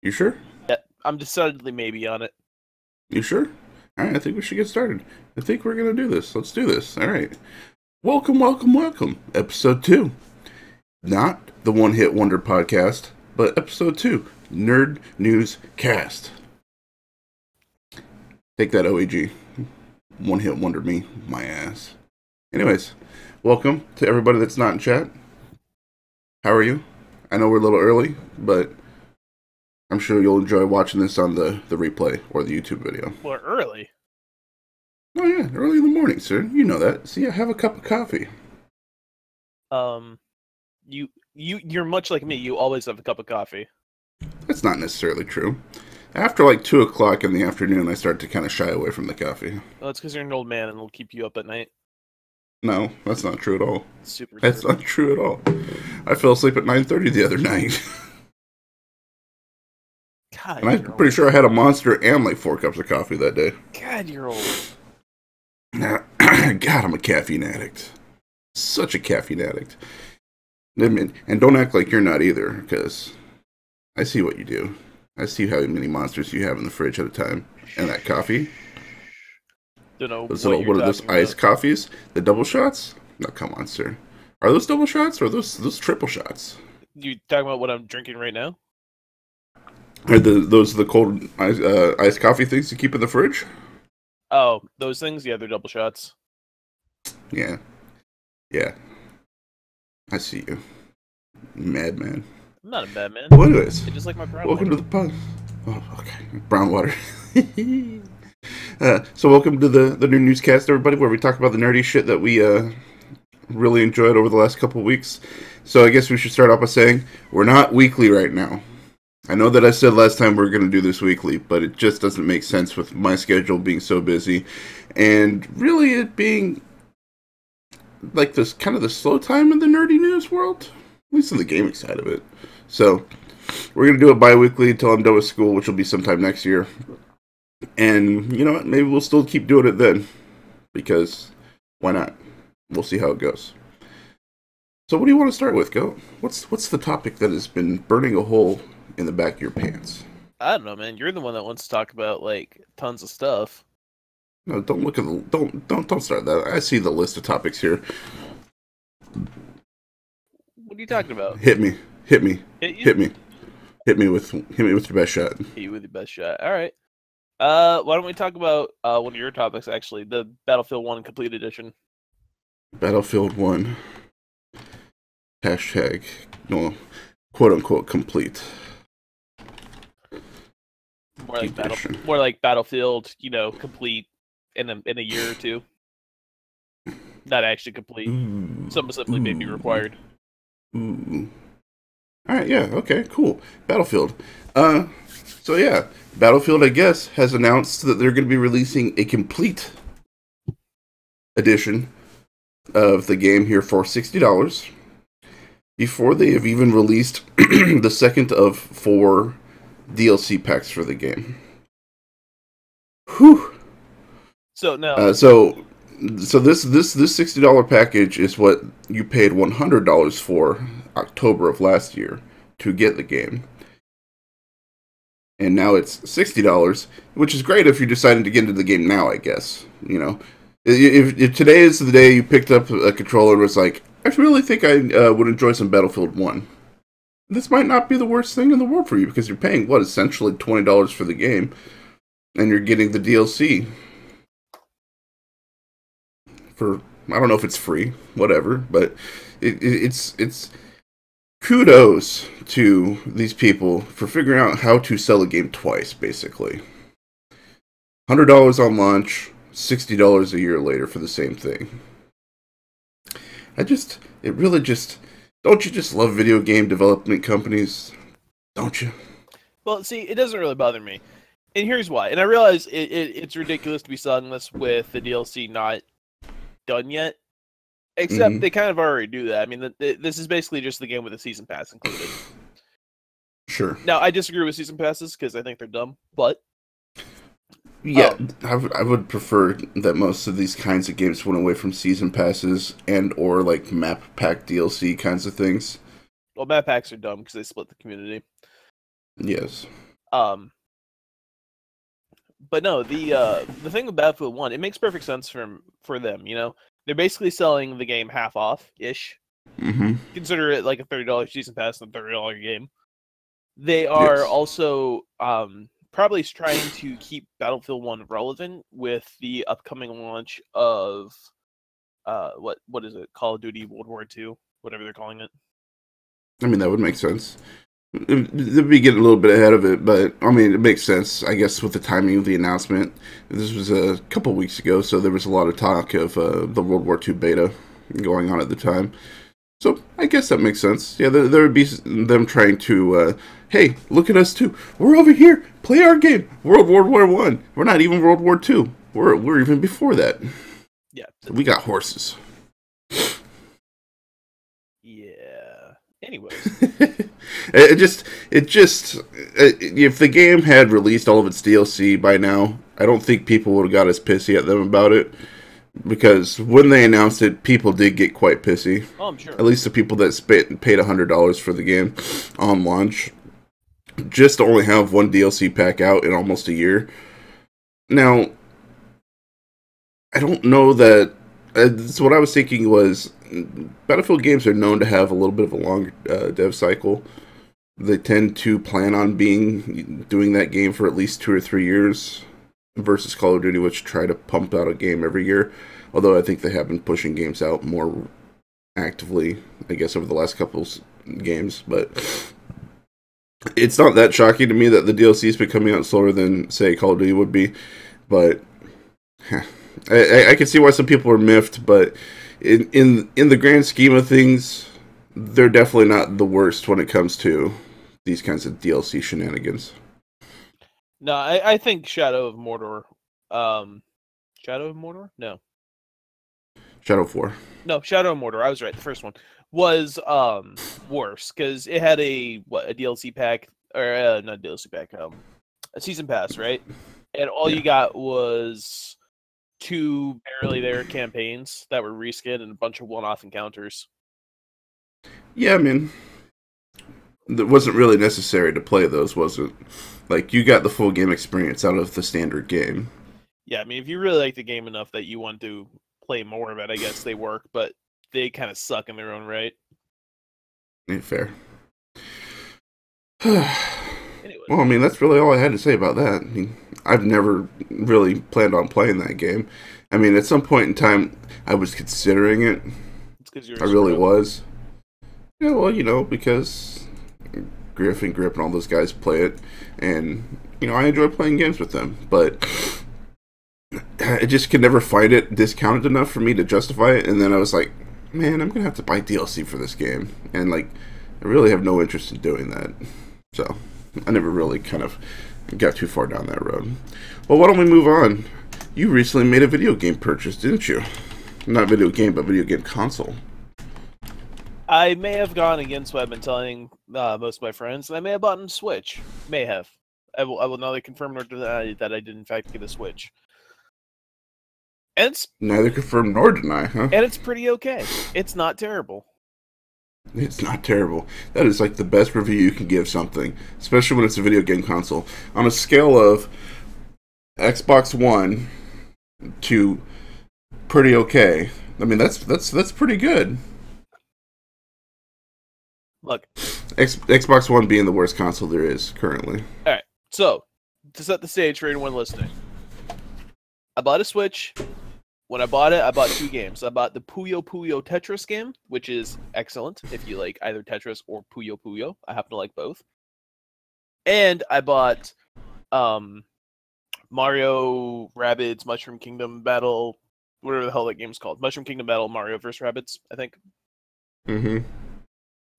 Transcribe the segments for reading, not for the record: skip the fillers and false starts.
You sure? Yeah, I'm decidedly maybe on it. You sure? All right, I think we should get started. I think we're going to do this. Let's do this. All right. Welcome, welcome, welcome. Episode 2. Not the One Hit Wonder podcast, but episode 2, Nerd News Cast. Take that, OEG. One Hit Wonder me, my ass. Anyways, welcome to everybody that's not in chat. How are you? I know we're a little early, but I'm sure you'll enjoy watching this on the replay or the YouTube video. Well, early. Oh yeah, early in the morning, sir. You know that. See, I have a cup of coffee. You're much like me. You always have a cup of coffee. That's not necessarily true. After like 2 o'clock in the afternoon, I start to kind of shy away from the coffee. Well, it's because you're an old man and it'll keep you up at night. No, that's not true at all. Super. That's not true at all. I fell asleep at 9:30 the other night. God, and I'm pretty sure I had a Monster and like 4 cups of coffee that day. God, you're old. God, I'm a caffeine addict. Such a caffeine addict. And don't act like you're not either, because I see what you do. I see how many monsters you have in the fridge at a time. And that coffee. Don't know what are those iced coffees? The double shots? No, come on, sir. Are those double shots or are those triple shots? You talking about what I'm drinking right now? Are those the cold iced coffee things you keep in the fridge? Oh, those things? Yeah, they're double shots. Yeah. Yeah. I see you. Madman. I'm not a madman. Well, anyways. I just like my brown welcome water. To the pod. Oh, okay. Brown water. So welcome to the new newscast, everybody, where we talk about the nerdy shit that we really enjoyed over the last couple of weeks. So I guess we should start off by saying we're not weekly right now. I know that I said last time we were going to do this weekly, but it just doesn't make sense with my schedule being so busy, and really it being like this kind of the slow time in the nerdy news world, at least in the gaming side of it. So we're going to do it bi-weekly until I'm done with school, which will be sometime next year. And you know what? Maybe we'll still keep doing it then, because why not? We'll see how it goes. So what do you want to start with? Go. What's the topic that has been burning a hole in the back of your pants? I don't know, man. You're the one that wants to talk about like tons of stuff. No, don't look at the don't start that. I see the list of topics here. What are you talking about? Hit me with your best shot. Hit you with your best shot. All right. Why don't we talk about one of your topics, actually, the Battlefield 1 Complete Edition. Battlefield 1. Hashtag, no, quote-unquote, complete. More like Battlefield, complete in a year or two. Not actually complete. Some simply may be required. Ooh. Alright, yeah, okay, cool. Battlefield. So yeah, Battlefield, I guess, has announced that they're going to be releasing a complete edition of the game here for $60 before they have even released the second of 4 DLC packs for the game. Whew. So now, so this $60 package is what you paid $100 for October of last year to get the game. And now it's $60, which is great if you're deciding to get into the game now, I guess. You know, if today is the day you picked up a controller and was like, I really think I would enjoy some Battlefield 1. This might not be the worst thing in the world for you, because you're paying, essentially $20 for the game, and you're getting the DLC for, I don't know if it's free, whatever, but it's kudos to these people for figuring out how to sell a game twice, basically. $100 on launch, $60 a year later for the same thing. Don't you just love video game development companies? Don't you? Well, see, it doesn't really bother me. And here's why. And I realize it's ridiculous to be selling this with the DLC not done yet. Except they kind of already do that. I mean, this is basically just the game with a season pass included. Sure. Now, I disagree with season passes because I think they're dumb, but... Yeah, I would prefer that most of these kinds of games went away from season passes and or like map pack DLC kinds of things. Well, map packs are dumb because they split the community. Yes. Um, but no, the thing with Battlefield 1, it makes perfect sense for them. You know, they're basically selling the game half off ish. Mm-hmm. Consider it like a $30 season pass and a $30 game. They are Yes. also probably trying to keep Battlefield 1 relevant with the upcoming launch of what is it? Call of Duty World War II, whatever they're calling it. I mean, that would make sense. They'd be getting a little bit ahead of it, but I mean, it makes sense, I guess, with the timing of the announcement. This was a couple weeks ago, so there was a lot of talk of the World War II beta going on at the time. So I guess that makes sense. Yeah, there would be them trying to, hey, look at us too. We're over here. Play our game. World War One. We're not even World War Two. We're even before that. Yeah, We got horses. Yeah. Anyways, if the game had released all of its DLC by now, I don't think people would have got as pissy at them about it. Because when they announced it, people did get quite pissy. oh, I'm sure. At least the people that paid $100 for the game on launch, just to only have one DLC pack out in almost a year. Now, I don't know that. So what I was thinking was, Battlefield games are known to have a little bit of a long dev cycle. They tend to plan on doing that game for at least 2 or 3 years, versus Call of Duty, which try to pump out a game every year. Although I think they have been pushing games out more actively, I guess, over the last couple games. But it's not that shocking to me that the DLC has been coming out slower than, say, Call of Duty would be. But I can see why some people are miffed, but in the grand scheme of things, they're definitely not the worst when it comes to these kinds of DLC shenanigans. No, I think Shadow of Mordor. Shadow of Mordor? No. Shadow 4. No, Shadow of Mordor. I was right. The first one was worse because it had a DLC pack or not DLC pack, a season pass, right? And all you got was 2 barely there campaigns that were reskinned and a bunch of one-off encounters. Yeah, I mean, it wasn't really necessary to play those, was it? Like, you got the full game experience out of the standard game. Yeah, I mean, if you really like the game enough that you want to play more of it, I guess they work, but they kind of suck in their own right. Ain't fair. Anyways. Well, I mean, that's really all I had to say about that. I mean, I've never really planned on playing that game. I mean, at some point in time, I was considering it. It's because you're I really was. Yeah, well, because Griff and Grip and all those guys play it, and, I enjoy playing games with them, but I just could never find it discounted enough for me to justify it, and then I was like, man, I'm gonna have to buy DLC for this game, and, I really have no interest in doing that, so I never really kind of got too far down that road. Well, why don't we move on? You recently made a video game purchase, didn't you? Not video game, but video game console. I may have gone against what I've been telling most of my friends, and I may have bought a Switch. May have. I will neither confirm nor deny that I did in fact get a Switch. And it's neither confirm nor deny, huh? And it's pretty okay. It's not terrible. It's not terrible. That is the best review you can give something, especially when it's a video game console. On a scale of Xbox One to pretty okay, I mean that's pretty good. Look, Xbox One being the worst console there is currently. All right, so to set the stage for anyone listening, I bought a Switch. When I bought it, I bought 2 games. I bought the Puyo Puyo Tetris game, which is excellent if you like either Tetris or Puyo Puyo. I happen to like both. And I bought Mario Rabbids Mushroom Kingdom Battle, whatever the hell that game's called. Mushroom Kingdom Battle Mario vs. Rabbids, I think. Mm-hmm.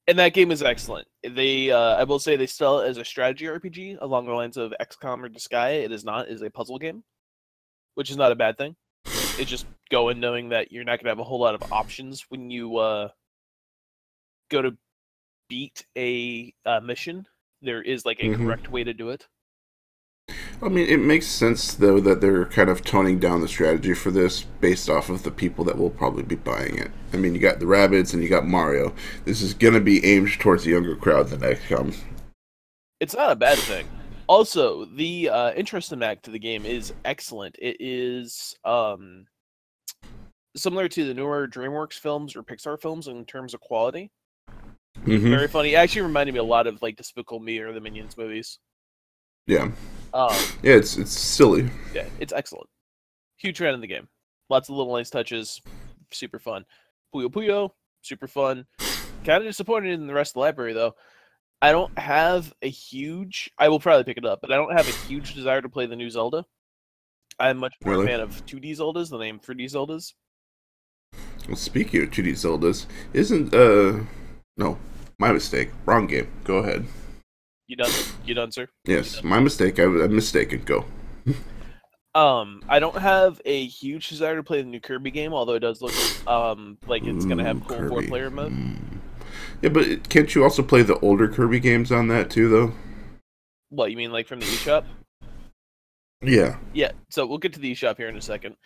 And that game is excellent. They, I will say, they sell it as a strategy RPG along the lines of XCOM or Disgaea. It is not. It is a puzzle game, which is not a bad thing. It's just going knowing that you're not going to have a whole lot of options when you go to beat a mission. There is a correct way to do it. I mean, it makes sense, though, that they're kind of toning down the strategy for this based off of the people that will probably be buying it. I mean, you got the Rabbids and you got Mario. This is going to be aimed towards the younger crowd than XCOM. It's not a bad thing. Also, the interest map to the game is excellent. It is similar to the newer DreamWorks films or Pixar films in terms of quality. Mm-hmm. Very funny. It actually reminded me a lot of like Despicable Me or the Minions movies. Yeah. Yeah, it's silly. Yeah, it's excellent. Huge fan of the game. Lots of little nice touches. Super fun. Puyo Puyo, super fun. Kind of disappointed in the rest of the library though. I don't have a huge. I will probably pick it up, but I don't have a huge desire to play the new Zelda. I'm much more a fan of 2D Zeldas than I am 3D Zeldas. Well, speaking of 2D Zeldas, isn't no, my mistake. Wrong game. Go ahead. You done? You done, sir? Yes, my mistake. I'm mistaken. Go. I don't have a huge desire to play the new Kirby game, although it does look like it's gonna have cool Kirby. 4-player mode. Yeah, but can't you also play the older Kirby games on that too, though? What, you mean like from the eShop? Yeah. Yeah, so we'll get to the eShop here in a second.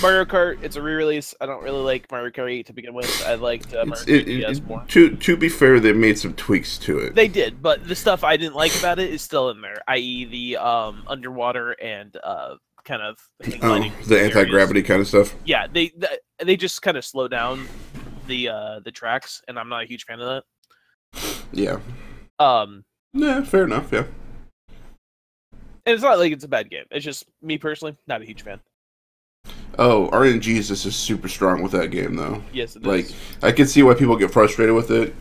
Mario Kart, it's a re-release. I don't really like Mario Kart 8 to begin with. I liked Mario Kart DS more. To be fair, they made some tweaks to it. They did, but the stuff I didn't like about it is still in there, i.e. the underwater and kind of the anti-gravity kind of stuff. Yeah, they just kind of slow down the tracks, and I'm not a huge fan of that. Yeah. Yeah, fair enough, yeah. And it's not like it's a bad game. It's just, me personally, not a huge fan. Oh, RNG is just super strong with that game, though. Yes, it is. Like, I can see why people get frustrated with it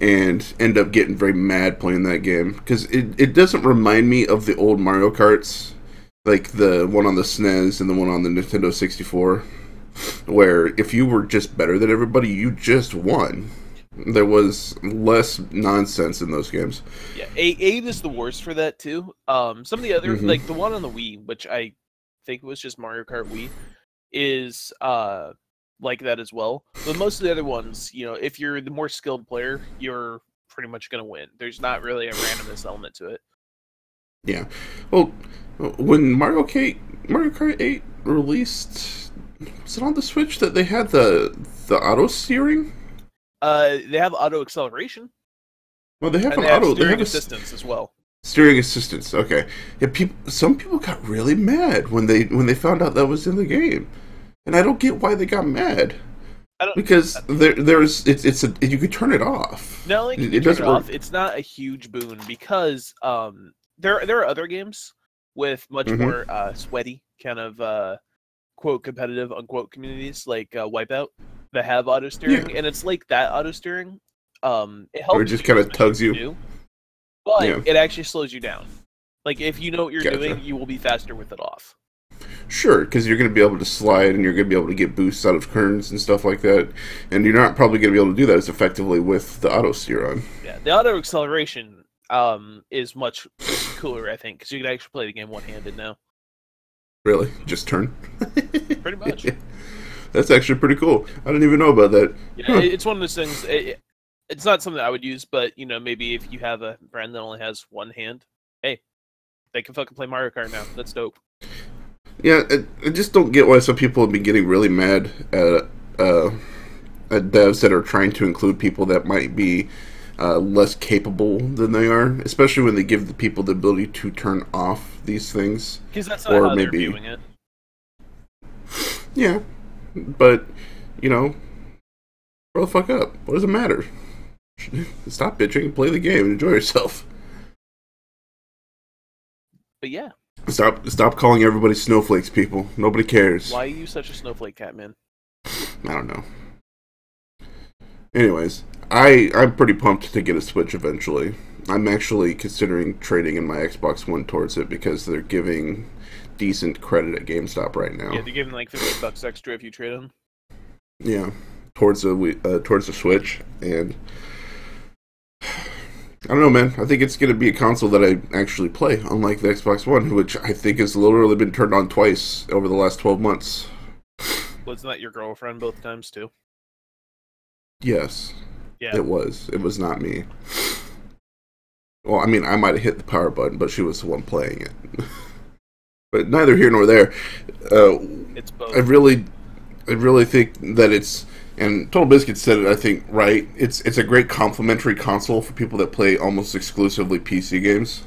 and end up getting very mad playing that game. Because it doesn't remind me of the old Mario Karts, like the one on the SNES and the one on the Nintendo 64, where if you were just better than everybody, you just won. There was less nonsense in those games. Yeah, 8 is the worst for that, too. Some of the other, like the one on the Wii, which I think was just Mario Kart Wii, is like that as well. But most of the other ones, you know, if you're the more skilled player, you're pretty much going to win. There's not really a randomness element to it. Yeah. Well, when Mario Kart 8 released, was it on the Switch that they had the auto steering? They have auto acceleration. Well, they have and an auto steering assistance as well. Steering assistance. Okay. Yeah, some people got really mad when they found out that was in the game, and I don't get why they got mad. Because you could turn it off. Not only can you turn it off, it's not a huge boon because there are other games with much more sweaty kind of quote competitive unquote communities like Wipeout that have auto steering, and it's like that auto steering. It helps. Or it just kind of tugs you. But it actually slows you down. Like, if you know what you're doing, you will be faster with it off. Sure, because you're going to be able to slide, and you're going to be able to get boosts out of turns and stuff like that. And you're not probably going to be able to do that as effectively with the auto steer on. Yeah, the auto acceleration is much cooler, I think, because you can actually play the game one-handed now. Really? Just turn? Pretty much. That's actually pretty cool. I didn't even know about that. Yeah, it's one of those things... It's not something I would use, but, you know, maybe if you have a friend that only has one hand, hey, they can fucking play Mario Kart now. That's dope. Yeah, I just don't get why some people have been getting really mad at devs that are trying to include people that might be less capable than they are, especially when they give the people the ability to turn off these things. Because that's not how they're viewing it. Yeah, but, you know, grow the fuck up. What does it matter? Stop bitching and play the game and enjoy yourself. But yeah. Stop calling everybody snowflakes, people. Nobody cares. Why are you such a snowflake, Catman? I don't know. Anyways, I'm pretty pumped to get a Switch eventually. I'm actually considering trading in my Xbox One towards it because they're giving decent credit at GameStop right now. Yeah, they're giving like $50 extra if you trade them. Yeah, towards the Switch, and I don't know, man. I think it's going to be a console that I actually play, unlike the Xbox One, which I think has literally been turned on twice over the last 12 months. Wasn't that your girlfriend both times, too? Yes. Yeah. It was. It was not me. Well, I mean, I might have hit the power button, but she was the one playing it. But neither here nor there. It's both. I really think that it's... And Total Biscuit said it, I think, right. It's a great complementary console for people that play almost exclusively PC games.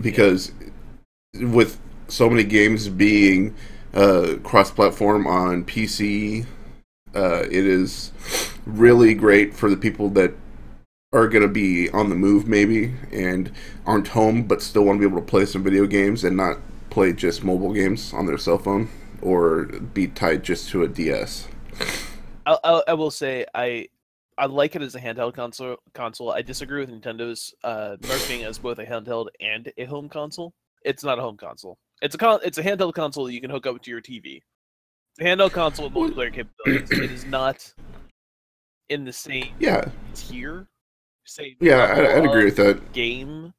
because with so many games being cross-platform on PC, it is really great for the people that are going to be on the move maybe and aren't home but still want to be able to play some video games and not play just mobile games on their cell phone or be tied just to a DS. I will say I like it as a handheld console. I disagree with Nintendo's marketing as both a handheld and a home console. It's not a home console. It's a handheld console that you can hook up to your TV. It's a handheld console with multiplayer capabilities. It is not in the same tier. I'd agree with that. Game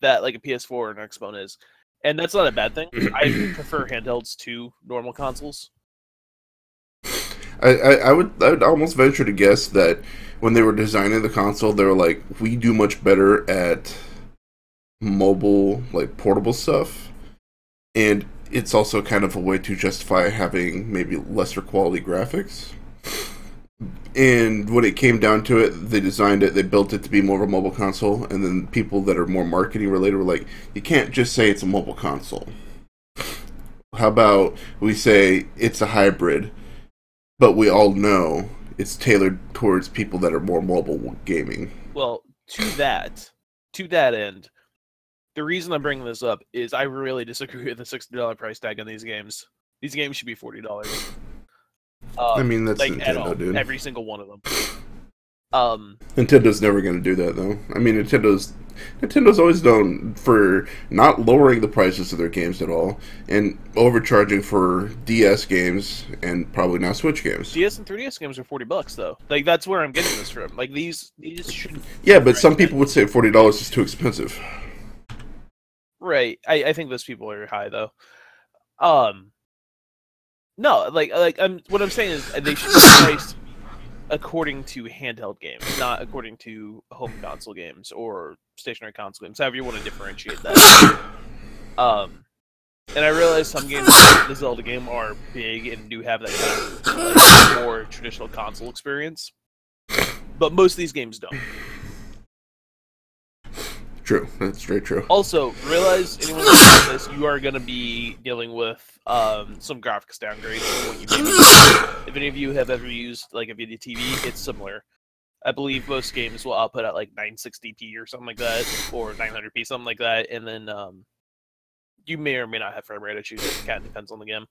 that like a PS4 or an Xbox is, and that's not a bad thing. I prefer handhelds to normal consoles. I would almost venture to guess that when they were designing the console, they were like, we do much better at mobile, like portable stuff, and it's also kind of a way to justify having maybe lesser quality graphics. And when it came down to it, they designed it, they built it to be more of a mobile console, and then people that are more marketing related were like, you can't just say it's a mobile console. How about we say it's a hybrid, but we all know it's tailored towards people that are more mobile gaming. Well, to that end, the reason I'm bringing this up is I really disagree with the $60 price tag on these games. These games should be $40. I mean, that's like Nintendo, dude. Every single one of them. Nintendo never going to do that, though. I mean, Nintendo's always known for not lowering the prices of their games at all and overcharging for DS games and probably now Switch games. DS and 3DS games are $40 though. Like that's where I'm getting this from. Like these should. Yeah, but some people would say $40 is too expensive. Right. I think those people are high though. No, what I'm saying is they should be priced according to handheld games, not according to home console games or stationary console games. However you want to differentiate that. And I realize some games like the Zelda game are big and do have that kind of like, more traditional console experience, but most of these games don't. True, that's very true. Also, realize anyone listening to this, you are going to be dealing with some graphics downgrades from what you've used. If any of you have ever used like a video TV, it's similar. I believe most games will output at like 960p or something like that, or 900p, something like that, and then you may or may not have frame rate issues. It kind of depends on the game.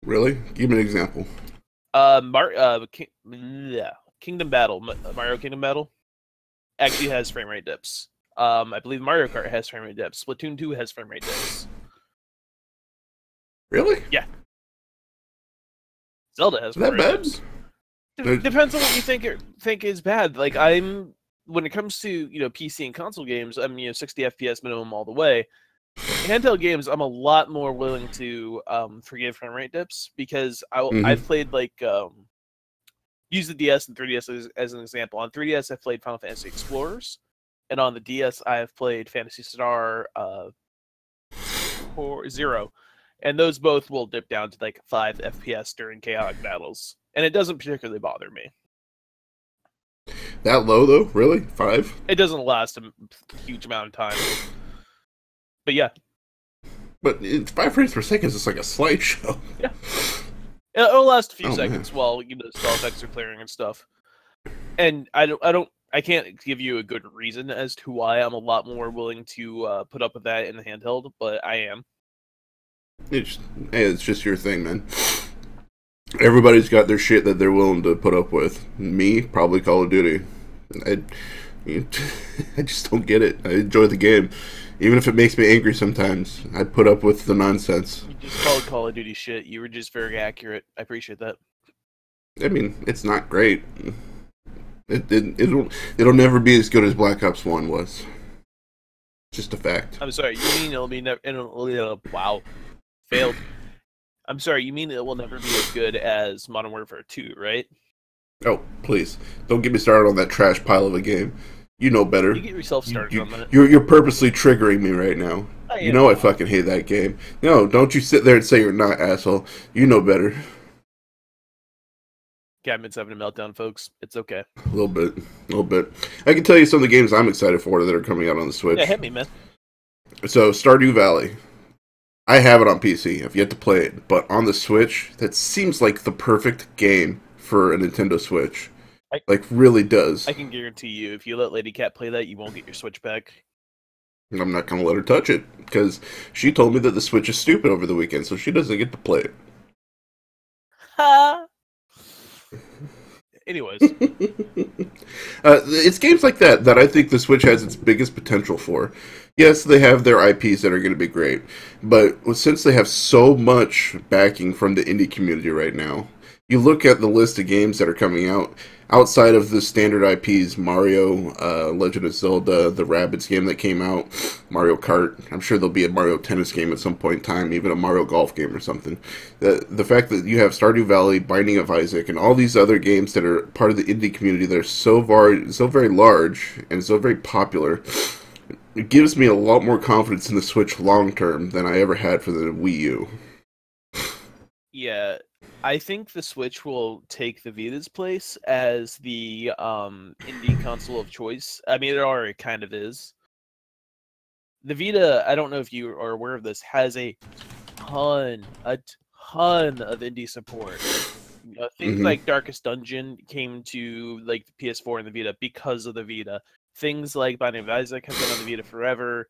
Really? Give me an example. Kingdom Battle, Mario Kingdom Battle. Actually has frame rate dips. I believe Mario Kart has frame rate dips. Splatoon 2 has frame rate dips. Really? Yeah. Zelda has frame rate dips. Depends on what you think is bad. Like when it comes to PC and console games, I'm 60 FPS minimum all the way. Handheld games, I'm a lot more willing to forgive frame rate dips because I've played like. Use the DS and 3DS as an example. On 3DS, I've played Final Fantasy Explorers, and on the DS, I have played Phantasy Star 0, and those both will dip down to like 5 FPS during chaotic battles, and it doesn't particularly bother me. That low though, really? 5? It doesn't last a huge amount of time, but yeah. But 5 frames per second is just like a slideshow. Yeah. It'll last a few seconds while spell effects are clearing and stuff. And I can't give you a good reason as to why I'm a lot more willing to put up with that in the handheld, but I am. It's just your thing, man. Everybody's got their shit that they're willing to put up with. Me, probably Call of Duty. I just don't get it. I enjoy the game. Even if it makes me angry sometimes, I put up with the nonsense. You just called Call of Duty shit. You were just very accurate. I appreciate that. I mean, it's not great. It'll never be as good as Black Ops 1 was. Just a fact. I'm sorry, you mean it'll be never... wow. Failed. I'm sorry, you mean it will never be as good as Modern Warfare 2, right? Oh, please. Don't get me started on that trash pile of a game. You know better. You get yourself started on that. You're purposely triggering me right now. I fucking hate that game. No, don't you sit there and say you're not, asshole. You know better. Catman's having a meltdown, folks. It's okay. A little bit. I can tell you some of the games I'm excited for that are coming out on the Switch. Yeah, hit me, man. So, Stardew Valley. I have it on PC. I've yet to play it. But on the Switch, that seems like the perfect game for a Nintendo Switch. Like, really does. I can guarantee you, if you let Lady Cat play that, you won't get your Switch back. I'm not going to let her touch it. Because she told me that the Switch is stupid over the weekend, so she doesn't get to play it. Ha! Anyways. It's games like that I think the Switch has its biggest potential for. Yes, they have their IPs that are going to be great, but since they have so much backing from the indie community right now, you look at the list of games that are coming out outside of the standard IPs, Mario, Legend of Zelda, the Rabbids game that came out, Mario Kart. I'm sure there'll be a Mario Tennis game at some point in time, even a Mario Golf game or something. The fact that you have Stardew Valley, Binding of Isaac, and all these other games that are part of the indie community that are so very large and so very popular, it gives me a lot more confidence in the Switch long term than I ever had for the Wii U. Yeah, I think the Switch will take the Vita's place as the indie console of choice. I mean, it already kind of is. The Vita, I don't know if you are aware of this, has a ton of indie support. Things like Darkest Dungeon came to like the PS4 and the Vita because of the Vita. Things like Binding of Isaac have been on the Vita forever.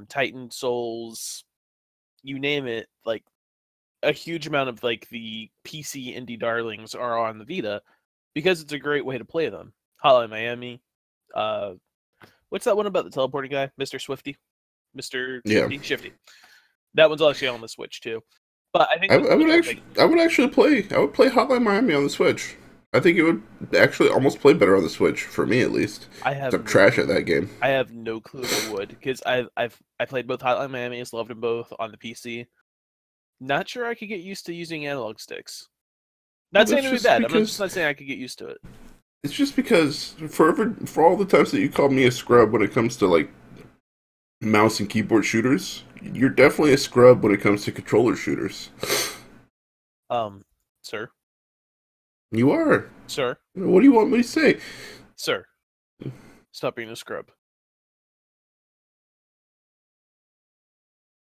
Titan Souls, you name it, like a huge amount of like the PC indie darlings are on the Vita because it's a great way to play them. Hotline Miami, what's that one about the teleporting guy, Mr. Swifty, Mr. Shifty? That one's actually on the Switch too. But I think I would play Hotline Miami on the Switch. I think it would actually almost play better on the Switch for me, at least. I'm trash at that game. I have no clue if it would because I played both Hotline Miami's, loved them both on the PC. Not sure I could get used to using analog sticks. Not saying it would be bad. I'm just not saying I could get used to it. It's just because for all the times that you called me a scrub when it comes to like mouse and keyboard shooters, you're definitely a scrub when it comes to controller shooters. Sir. You are. Sir. What do you want me to say? Sir. Stop being a scrub.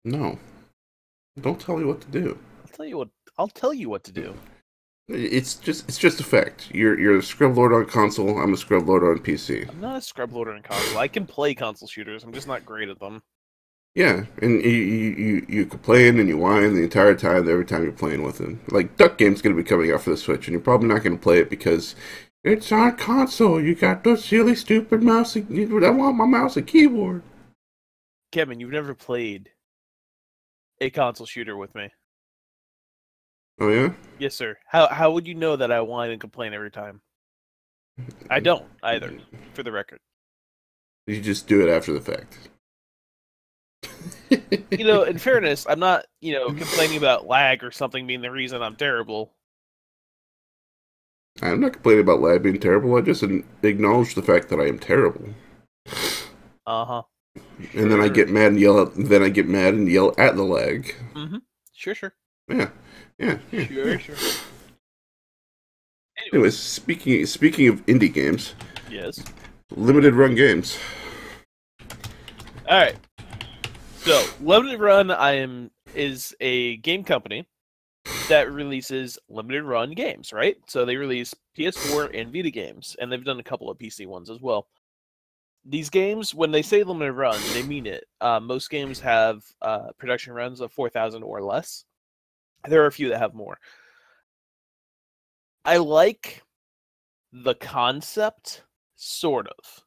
No. Don't tell me what to do. I'll tell you what to do. It's just a fact. You're a scrub lord on console. I'm a scrub lord on PC. I'm not a scrub lord on console. I can play console shooters. I'm just not great at them. Yeah, and you complain and you whine the entire time every time you're playing with it. Like Duck Game's going to be coming out for the Switch, and you're probably not going to play it because it's on console. You got those silly, stupid mouse. I want my mouse and keyboard. Kevin, you've never played a console shooter with me. Oh yeah? Yes, sir. How would you know that I whine and complain every time? I don't either, for the record. You just do it after the fact. In fairness, I'm not, complaining about lag or something being the reason I'm terrible. I'm not complaining about lag being terrible. I just acknowledge the fact that I am terrible. Uh-huh. Sure. And then I get mad and yell at the lag. Mm-hmm. Sure. Yeah. Sure. Anyways, speaking of indie games. Yes. Limited run games. Alright. So, Limited Run is a game company that releases limited run games, right? So they release PS4 and Vita games, and they've done a couple of PC ones as well. These games, when they say limited run, they mean it. Most games have production runs of 4,000 or less. There are a few that have more. I like the concept, sort of.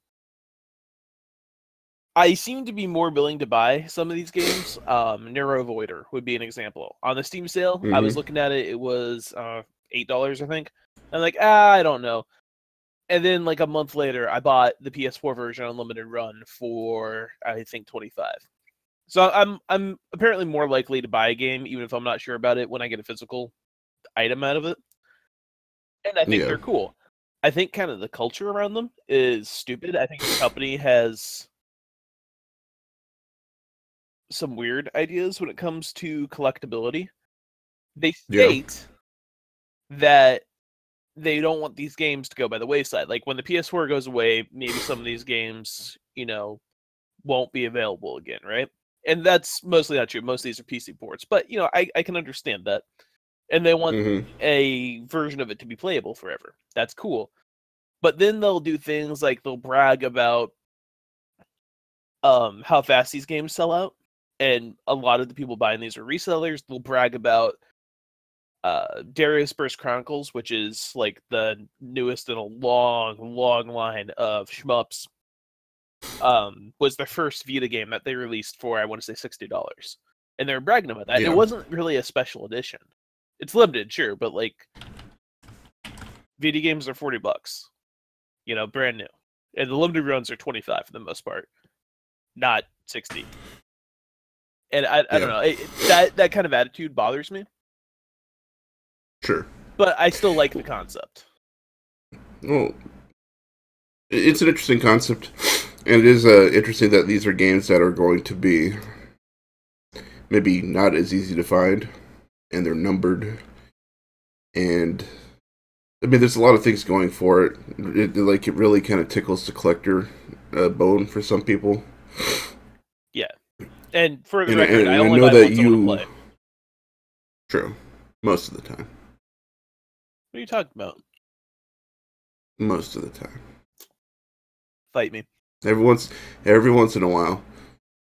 I seem to be more willing to buy some of these games. Neuro Voider would be an example. On the Steam sale, I was looking at it. It was $8, I think. I'm like, I don't know. And then, like a month later, I bought the PS4 version on limited run for I think $25. So I'm apparently more likely to buy a game, even if I'm not sure about it, when I get a physical item out of it. And I think they're cool. I think kind of the culture around them is stupid. I think the company has some weird ideas when it comes to collectability. They state that they don't want these games to go by the wayside. Like when the PS4 goes away, maybe some of these games, won't be available again, right? And that's mostly not true. Most of these are PC ports, but I can understand that. And they want a version of it to be playable forever. That's cool. But then they'll do things like they'll brag about how fast these games sell out, and a lot of the people buying these are resellers. They'll brag about Darius Burst Chronicles, which is like the newest in a long line of shmups. Was their first Vita game that they released for, I want to say, $60, and they're bragging about that. Yeah. And it wasn't really a special edition. It's limited, sure, but like Vita games are $40, brand new, and the limited runs are $25 for the most part, not $60. And I don't know, that kind of attitude bothers me. Sure, but I still like the concept. Well, it's an interesting concept. And it is interesting that these are games that are going to be maybe not as easy to find, and they're numbered. And, I mean, there's a lot of things going for it. It really kind of tickles the collector bone for some people. Yeah. And for the record, I only buy ones I want to play. True. Most of the time. What are you talking about? Most of the time. Fight me. Every once in a while,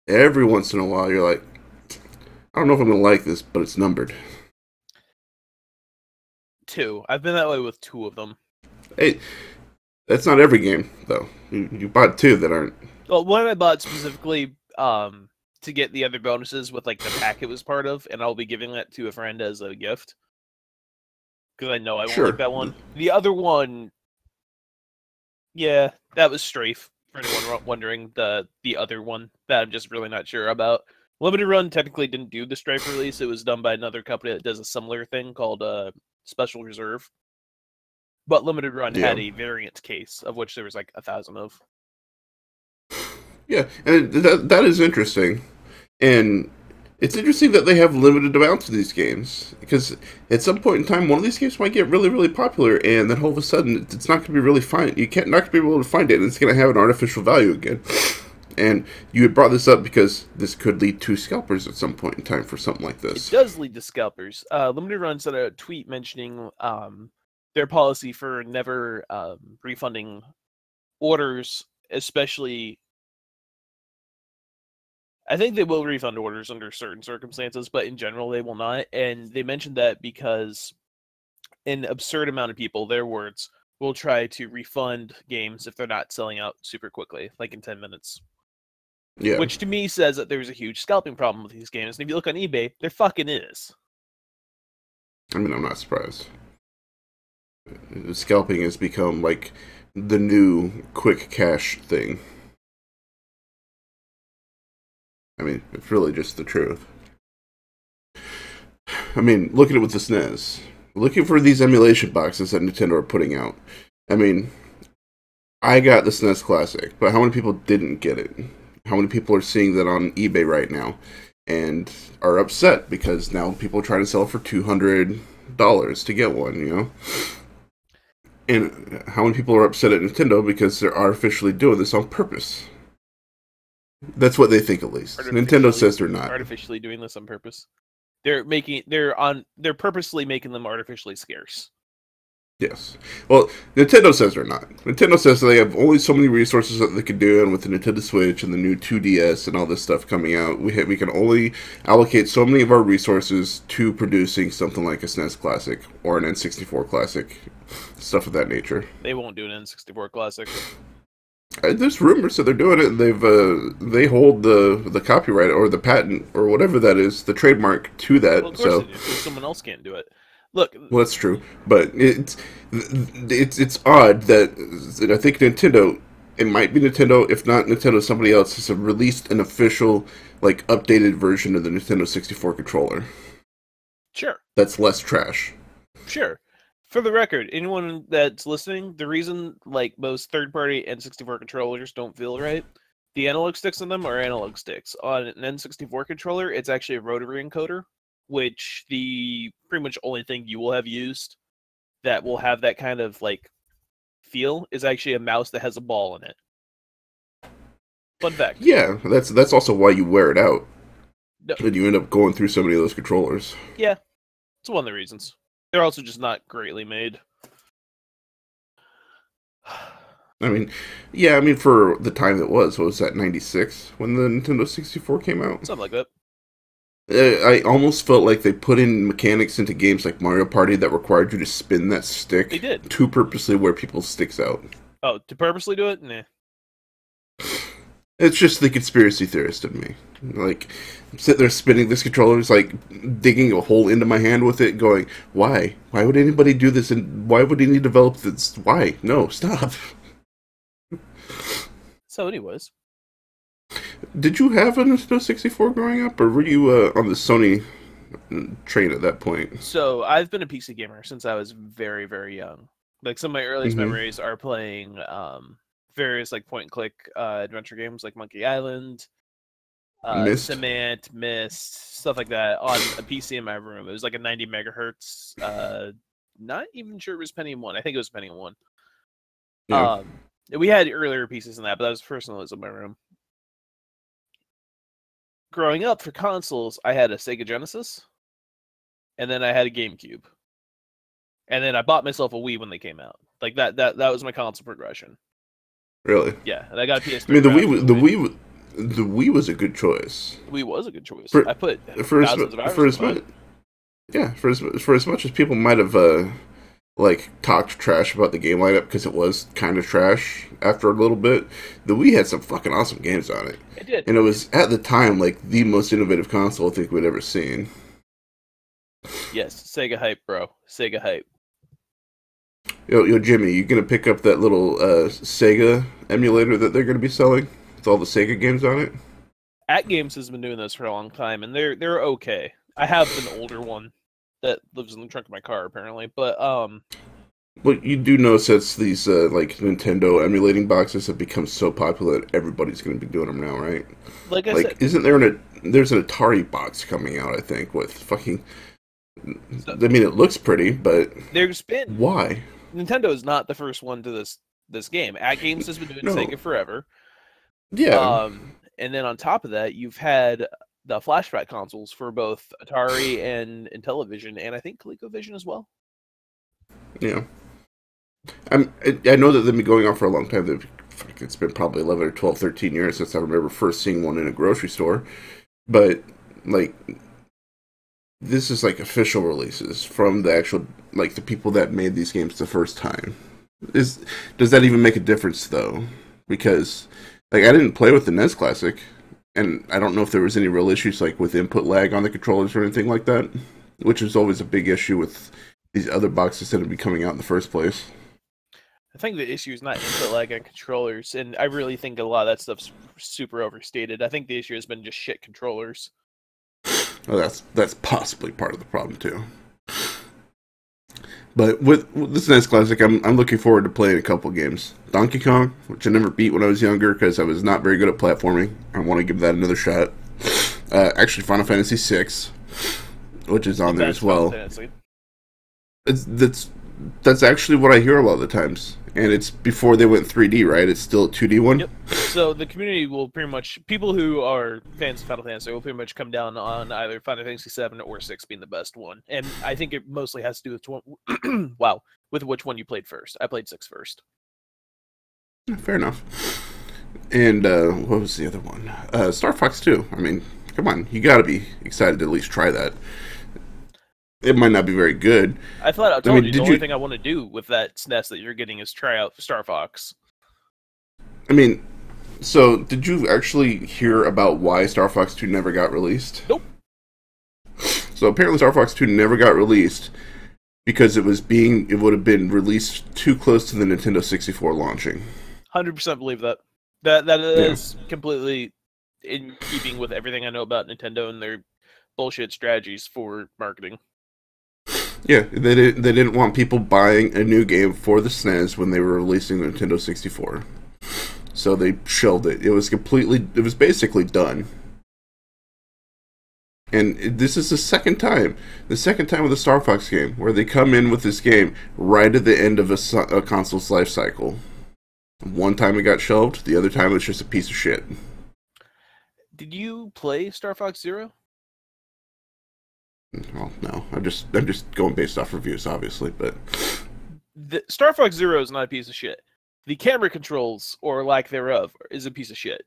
you're like, I don't know if I'm going to like this, but it's numbered. 2. I've been that way with 2 of them. Hey, that's not every game, though. You bought 2 that aren't. Well, one I bought specifically to get the other bonuses with like the pack it was part of, and I'll be giving that to a friend as a gift. Because I know I won't like that one. The other one, yeah, that was Strafe. For anyone wondering, the other one that I'm just really not sure about. Limited Run technically didn't do the Stripe release. It was done by another company that does a similar thing called Special Reserve. But Limited Run had a variant case, of which there was like 1,000 of. Yeah, and that is interesting. And it's interesting that they have limited amounts of these games, because at some point in time, one of these games might get really, really popular, and then all of a sudden, it's not going to be really fine. Not going to be able to find it, and it's going to have an artificial value again. And you had brought this up because this could lead to scalpers at some point in time for something like this. It does lead to scalpers. Limited Run sent a tweet mentioning their policy for never refunding orders, especially. I think they will refund orders under certain circumstances, but in general, they will not. And they mentioned that because an absurd amount of people, their words, will try to refund games if they're not selling out super quickly, like in 10 minutes. Yeah. Which to me says that there's a huge scalping problem with these games. And if you look on eBay, there fucking is. I mean, I'm not surprised. Scalping has become like the new quick cash thing. I mean, it's really just the truth. I mean, look at it with the SNES. Looking for these emulation boxes that Nintendo are putting out. I mean, I got the SNES Classic, but how many people didn't get it? How many people are seeing that on eBay right now and are upset because now people are trying to sell it for $200 to get one, And how many people are upset at Nintendo because they're artificially doing this on purpose? That's what they think, at least. Nintendo says they're not artificially doing this on purpose. They're purposely making them artificially scarce. Yes. Well, Nintendo says they're not. Nintendo says they have only so many resources that they can do, and with the Nintendo Switch and the new 2DS and all this stuff coming out, we can only allocate so many of our resources to producing something like a SNES Classic or an N64 Classic, stuff of that nature. They won't do an N64 Classic. There's rumors that they're doing it. They hold the copyright or the patent or whatever that is, the trademark to that. Well, of course they do, because someone else can't do it. Look, well, that's true, but it's odd that I think Nintendo, it might be Nintendo, if not Nintendo, somebody else has released an official, like, updated version of the Nintendo 64 controller. Sure. That's less trash. Sure. For the record, anyone that's listening, the reason like most third-party N64 controllers don't feel right, the analog sticks on them are analog sticks. On an N64 controller, it's actually a rotary encoder, which the pretty much only thing you will have used that will have that kind of like feel is actually a mouse that has a ball in it. Fun fact. Yeah, that's also why you wear it out. No. And you end up going through so many of those controllers. Yeah, it's one of the reasons. They're also just not greatly made. I mean, for the time that what was that, 96, when the Nintendo 64 came out? Something like that. I almost felt like they put in mechanics into games like Mario Party that required you to spin that stick. They did. To purposely wear people's sticks out. Oh, to purposely do it? Nah. It's just the conspiracy theorist in me. Like, I'm sitting there spinning this controller, it's like digging a hole into my hand with it, going, why? Why would anybody do this? And why would any develop this? Why? No, stop. So anyways. Did you have a Nintendo 64 growing up, or were you on the Sony train at that point? So I've been a PC gamer since I was very, very young. Like some of my earliest memories are playing various like point and click adventure games like Monkey Island, Cement, Myst, stuff like that on a PC in my room. It was like a 90 megahertz. Not even sure it was Pentium 1. I think it was Pentium 1. Yeah. We had earlier pieces than that, but that was personal in my room. Growing up for consoles, I had a Sega Genesis, and then I had a GameCube, and then I bought myself a Wii when they came out. Like that was my console progression. Really? Yeah, and I got a PS3. I mean, the Wii was a good choice. The Wii was a good choice. I put thousands of hours into it. Yeah, for as much as people might have like talked trash about the game lineup because it was kind of trash after a little bit, the Wii had some fucking awesome games on it. It did. And it was, at the time, like the most innovative console I think we'd ever seen. Yes, Sega hype, bro. Sega hype. Yo, Jimmy, you gonna pick up that little Sega emulator that they're gonna be selling with all the Sega games on it? At Games has been doing this for a long time, and they're okay. I have an older one that lives in the trunk of my car, apparently, but Well, you do notice that these like Nintendo emulating boxes have become so popular that everybody's going to be doing them now, right? Like I said, isn't there there's an Atari box coming out? I think with fucking. I mean, it looks pretty, but there's been why? Nintendo is not the first one to this game. At Games has been doing Sega forever. Yeah. And then on top of that, you've had the flashback consoles for both Atari and Intellivision, and I think ColecoVision as well. Yeah. I know that they've been going on for a long time. It's been probably 11 or 12, 13 years since I remember first seeing one in a grocery store. But, like, this is, like, official releases from the actual, like, the people that made these games the first time. Does that even make a difference, though? Because, like, I didn't play with the NES Classic, and I don't know if there was any real issues, like, with input lag on the controllers or anything like that, which is always a big issue with these other boxes that would be coming out in the first place. I think the issue is not input lag on controllers, and I really think a lot of that stuff's super overstated. I think the issue has been just shit controllers. Oh, that's possibly part of the problem too. But with this NES Classic, I'm looking forward to playing a couple games. Donkey Kong, which I never beat when I was younger because I was not very good at platforming. I want to give that another shot. Actually, Final Fantasy VI, which is on there as well. That's actually what I hear a lot of the times. And it's before they went 3D, right? It's still a 2D one? Yep. So the community will pretty much, people who are fans of Final Fantasy will pretty much come down on either Final Fantasy 7 or 6 being the best one. And I think it mostly has to do with, with which one you played first. I played 6 first. Fair enough. And what was the other one? Star Fox 2. I mean, come on. You gotta be excited to at least try that. It might not be very good. I flat out told you the only thing I want to do with that SNES that you're getting is try out Star Fox. I mean, so did you actually hear about why Star Fox 2 never got released? Nope. So apparently Star Fox 2 never got released because it would have been released too close to the Nintendo 64 launching. 100% believe that. That is completely in keeping with everything I know about Nintendo and their bullshit strategies for marketing. Yeah, they didn't want people buying a new game for the SNES when they were releasing the Nintendo 64. So they shelved it. It was basically done. And this is the second time with the Star Fox game where they come in with this game right at the end of a console's life cycle. One time it got shelved, the other time it was just a piece of shit. Did you play Star Fox Zero? Well, no. I'm just going based off reviews, obviously, but The Star Fox Zero is not a piece of shit. The camera controls, or lack thereof, is a piece of shit.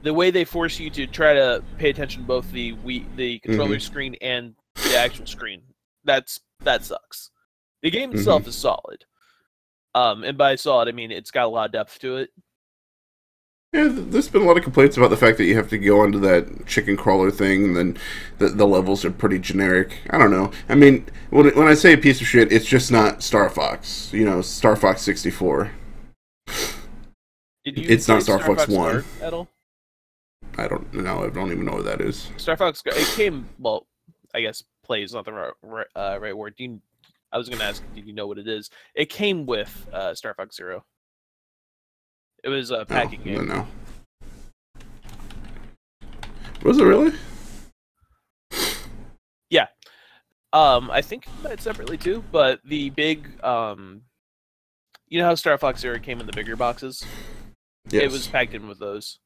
The way they force you to try to pay attention to both the controller screen and the actual screen, that sucks. The game itself is solid. And by solid, I mean it's got a lot of depth to it. Yeah, there's been a lot of complaints about the fact that you have to go onto that chicken crawler thing, and then the levels are pretty generic. I don't know. I mean, when I say a piece of shit, it's just not Star Fox. You know, Star Fox 64. It's not Star Fox 1 at all. I don't know. I don't even know what that is. Star Fox. It came. Well, I guess play is not the right word. I was going to ask, did you know what it is? It came with Star Fox Zero. It was a packing game. No. Was it really? Yeah. I think you can buy it separately too, but the big, you know how Star Fox Zero came in the bigger boxes? Yes. It was packed in with those.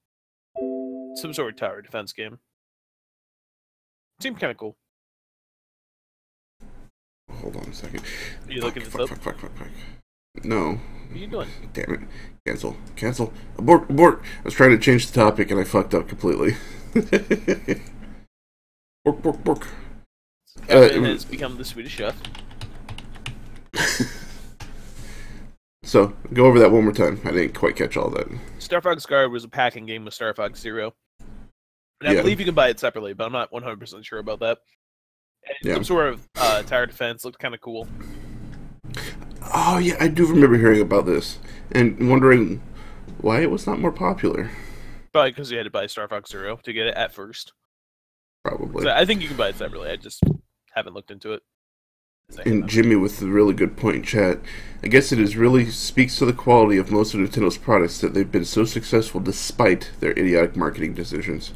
Some sort of tower defense game. Seemed kind of cool. Hold on a second. Are you looking this up? Fuck. No. What are you doing? Damn it. Cancel. Abort. I was trying to change the topic and I fucked up completely. Bork. Catman has become the Swedish chef. So, go over that one more time. I didn't quite catch all that. Star Fox Guard was a packing game with Star Fox Zero. And I believe you can buy it separately, but I'm not 100% sure about that. And some sort of tower defense looked kind of cool. Oh, yeah, I do remember hearing about this. And wondering why it was not more popular. Probably because you had to buy Star Fox Zero to get it at first. Probably. So I think you can buy it separately. I just haven't looked into it. And Jimmy with a really good point in chat. I guess it really speaks to the quality of most of Nintendo's products that they've been so successful despite their idiotic marketing decisions.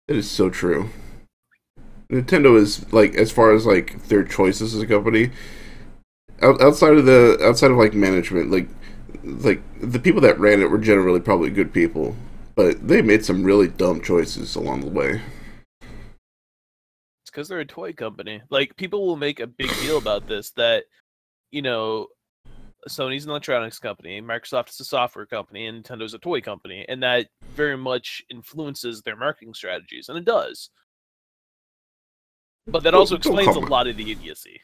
It is so true. Nintendo is, like, as far as, like, their choices as a company, outside of like management, like the people that ran it were generally probably good people, but they made some really dumb choices along the way. It's because they're a toy company. Like, people will make a big deal about this, that, you know, Sony's an electronics company, Microsoft is a software company, and Nintendo's a toy company, and that very much influences their marketing strategies, and it does. But that also explains a lot of the idiocy.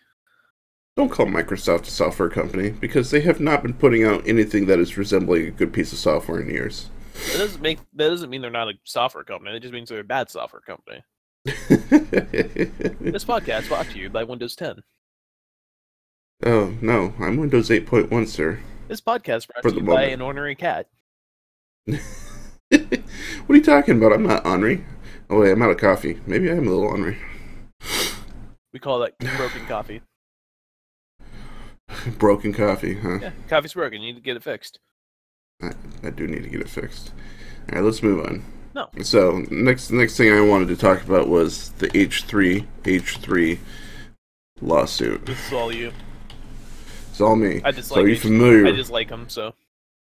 Don't call Microsoft a software company, because they have not been putting out anything that is resembling a good piece of software in years. That doesn't mean they're not a software company. It just means they're a bad software company. This podcast brought to you by Windows 10. Oh, no. I'm Windows 8.1, sir. This podcast brought to you by an ornery cat. What are you talking about? I'm not ornery. Oh, wait, I'm out of coffee. Maybe I am a little ornery. We call that broken coffee. Broken coffee, huh? Yeah, coffee's broken. You need to get it fixed. I do need to get it fixed. All right, let's move on. No. So, next thing I wanted to talk about was the H3 lawsuit. This is all you. It's all me. I just so are you familiar? I just like him, so.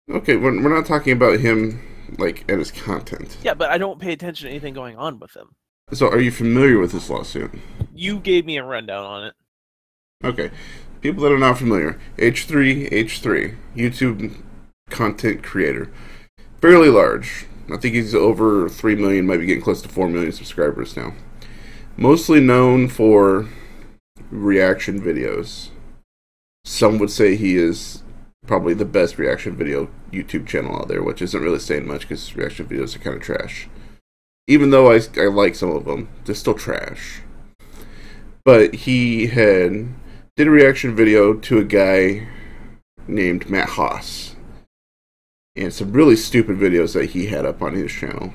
Okay, we're not talking about him, like, and his content. Yeah, but I don't pay attention to anything going on with him. So, are you familiar with this lawsuit? You gave me a rundown on it. Okay. People that are not familiar, H3, YouTube content creator. Fairly large. I think he's over 3 million, might be getting close to 4 million subscribers now. Mostly known for reaction videos. Some would say he is probably the best reaction video YouTube channel out there, which isn't really saying much because reaction videos are kind of trash. Even though I like some of them, they're still trash. But he did a reaction video to a guy named Matt Haas. And some really stupid videos that he had up on his channel.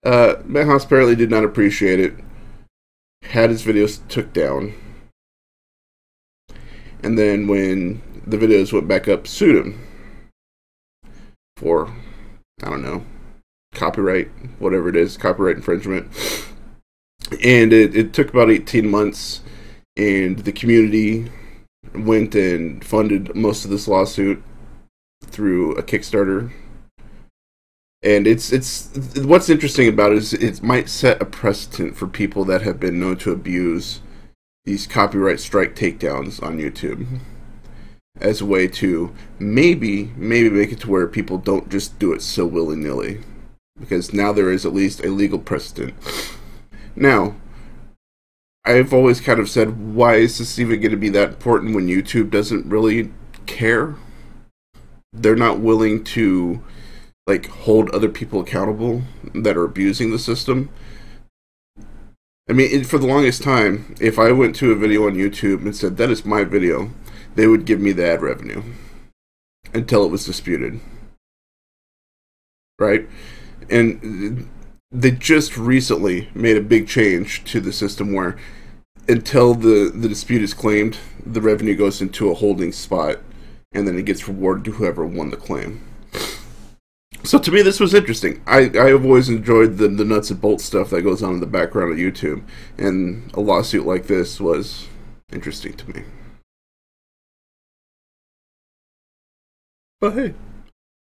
Matt Haas apparently did not appreciate it. Had his videos took down. And then when the videos went back up, sued him. For, I don't know, copyright, whatever it is, copyright infringement. And it took about 18 months, and the community went and funded most of this lawsuit through a Kickstarter. And it's what's interesting about it is it might set a precedent for people that have been known to abuse these copyright strike takedowns on YouTube as a way to maybe make it to where people don't just do it so willy-nilly, because now there is at least a legal precedent. Now, I've always kind of said, why is this even going to be that important when YouTube doesn't really care? They're not willing to like hold other people accountable that are abusing the system. I mean, for the longest time, if I went to a video on YouTube and said, that is my video, they would give me the ad revenue until it was disputed. Right? And they just recently made a big change to the system where until the dispute is claimed, the revenue goes into a holding spot, and then it gets rewarded to whoever won the claim. So to me, this was interesting. I've always enjoyed the nuts and bolts stuff that goes on in the background of YouTube, and a lawsuit like this was interesting to me. But hey,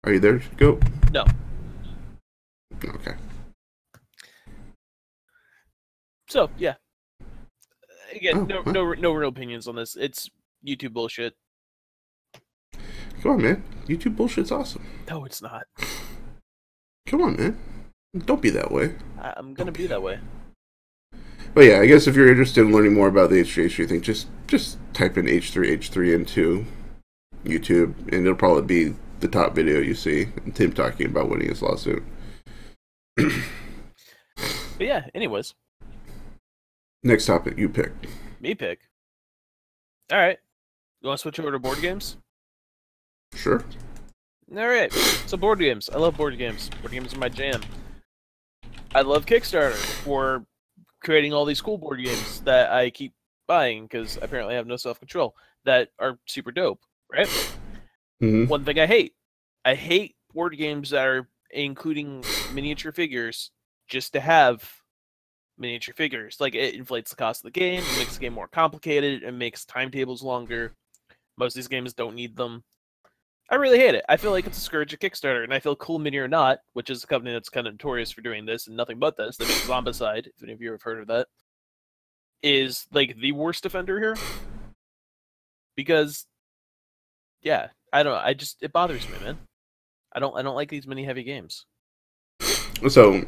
are you there? Go. No. Okay. So yeah. Again, Oh, no real opinions on this. It's YouTube bullshit. Come on, man. YouTube bullshit's awesome. No, it's not. Come on, man. Don't be that way. I'm gonna be that way. But yeah, I guess if you're interested in learning more about the H3 thing, just type in H3 into YouTube, and it'll probably be the top video you see. Tim talking about winning his lawsuit. But yeah, anyways. Next topic, you pick. Me pick. Alright. You want to switch over to board games? Sure. Alright. So board games. I love board games. Board games are my jam. I love Kickstarter for creating all these cool board games that I keep buying because apparently I have no self-control that are super dope, right? Mm-hmm. One thing I hate board games that are including miniature figures just to have miniature figures. Like, it inflates the cost of the game, it makes the game more complicated, it makes timetables longer. Most of these games don't need them. I really hate it. I feel like it's a scourge of Kickstarter, and I feel Cool Mini or Not, which is a company that's kind of notorious for doing this and nothing but this, they make Zombicide, if any of you have heard of that, is like the worst offender here. Because, yeah, I don't know, it bothers me, man. I don't like these mini heavy games. So,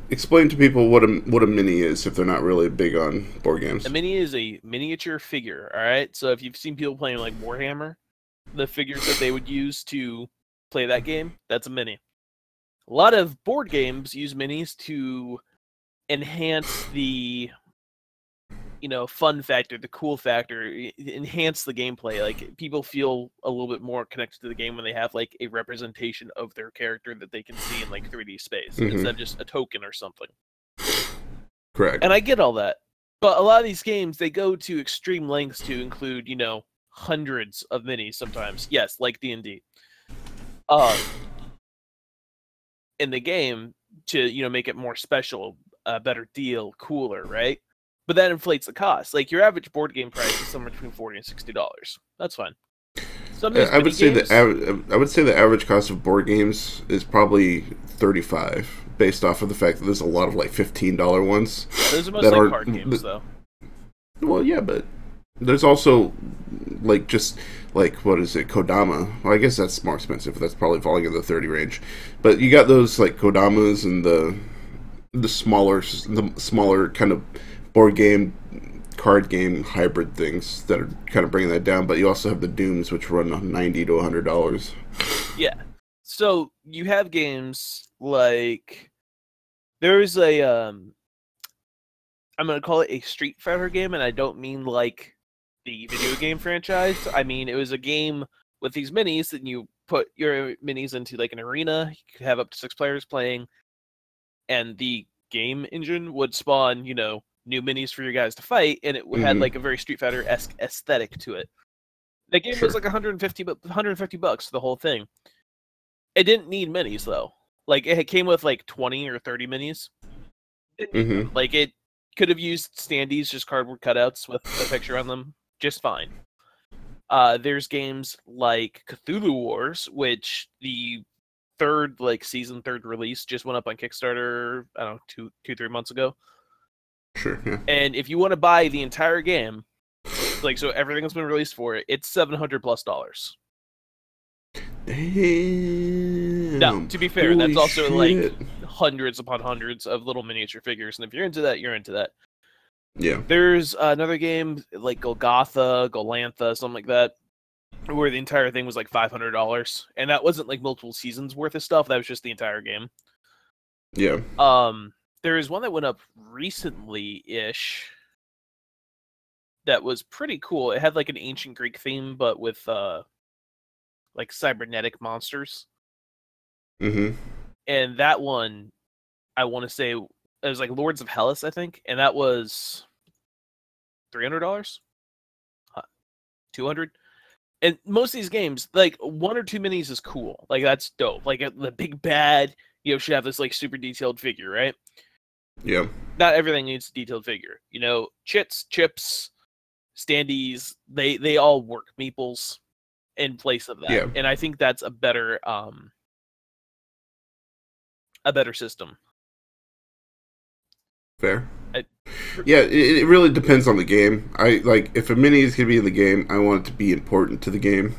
explain to people what a mini is if they're not really big on board games. A mini is a miniature figure, alright? So if you've seen people playing like Warhammer, the figures that they would use to play that game, that's a mini. A lot of board games use minis to enhance the, fun factor, the cool factor, enhance the gameplay. Like, people feel a little bit more connected to the game when they have like a representation of their character that they can see in like 3D space instead of just a token or something. Correct. And I get all that. But a lot of these games, they go to extreme lengths to include, hundreds of minis sometimes. Yes, like D&D. In the game to, make it more special, a better deal, cooler, right? But that inflates the cost. Like, your average board game price is somewhere between $40 and $60. That's fine. I would say the average cost of board games is probably $35, based off of the fact that there's a lot of like $15 ones. Yeah, those are mostly card games, though. Well, yeah, but there's also like what is it, Kodama? Well, I guess that's more expensive. That's probably falling in the 30 range. But you got those like Kodamas and the smaller kind of board game, card game hybrid things that are kind of bringing that down. But you also have the Dooms, which run $90 to $100. Yeah. So you have games like there's a I'm gonna call it a Street Fighter game, and I don't mean like the video game franchise. I mean, it was a game with these minis, and you put your minis into like an arena. You could have up to 6 players playing, and the game engine would spawn, new minis for your guys to fight, and it had like a very Street Fighter-esque aesthetic to it. The game was like $150 for the whole thing. It didn't need minis though. Like, it came with like 20 or 30 minis. Like, it could have used standees, just cardboard cutouts with a picture on them, just fine. There's games like Cthulhu Wars, which the third release just went up on Kickstarter, I don't know, 3 months ago. Sure, yeah. And if you want to buy the entire game, like, so everything that's been released for it, it's $700+. Damn. Now, to be fair, Holy that's also shit. like hundreds upon hundreds of little miniature figures, and if you're into that, you're into that. Yeah. There's another game like Golgotha, something like that, where the entire thing was like $500, and that wasn't like multiple seasons worth of stuff. That was just the entire game. Yeah. There is one that went up recently-ish that was pretty cool. It had like an ancient Greek theme, but with like cybernetic monsters. Mm-hmm. And that one, I want to say, it was like Lords of Hellas, I think, and that was $300, $200. And most of these games, like 1 or 2 minis is cool. Like that's dope. Like the big bad, should have this like super detailed figure, right? Yeah. Not everything needs a detailed figure. Chits, chips, standees, they all work. Meeples in place of that. Yeah. And I think that's a better system. Fair. Yeah, it really depends on the game. If a mini is gonna be in the game, I want it to be important to the game.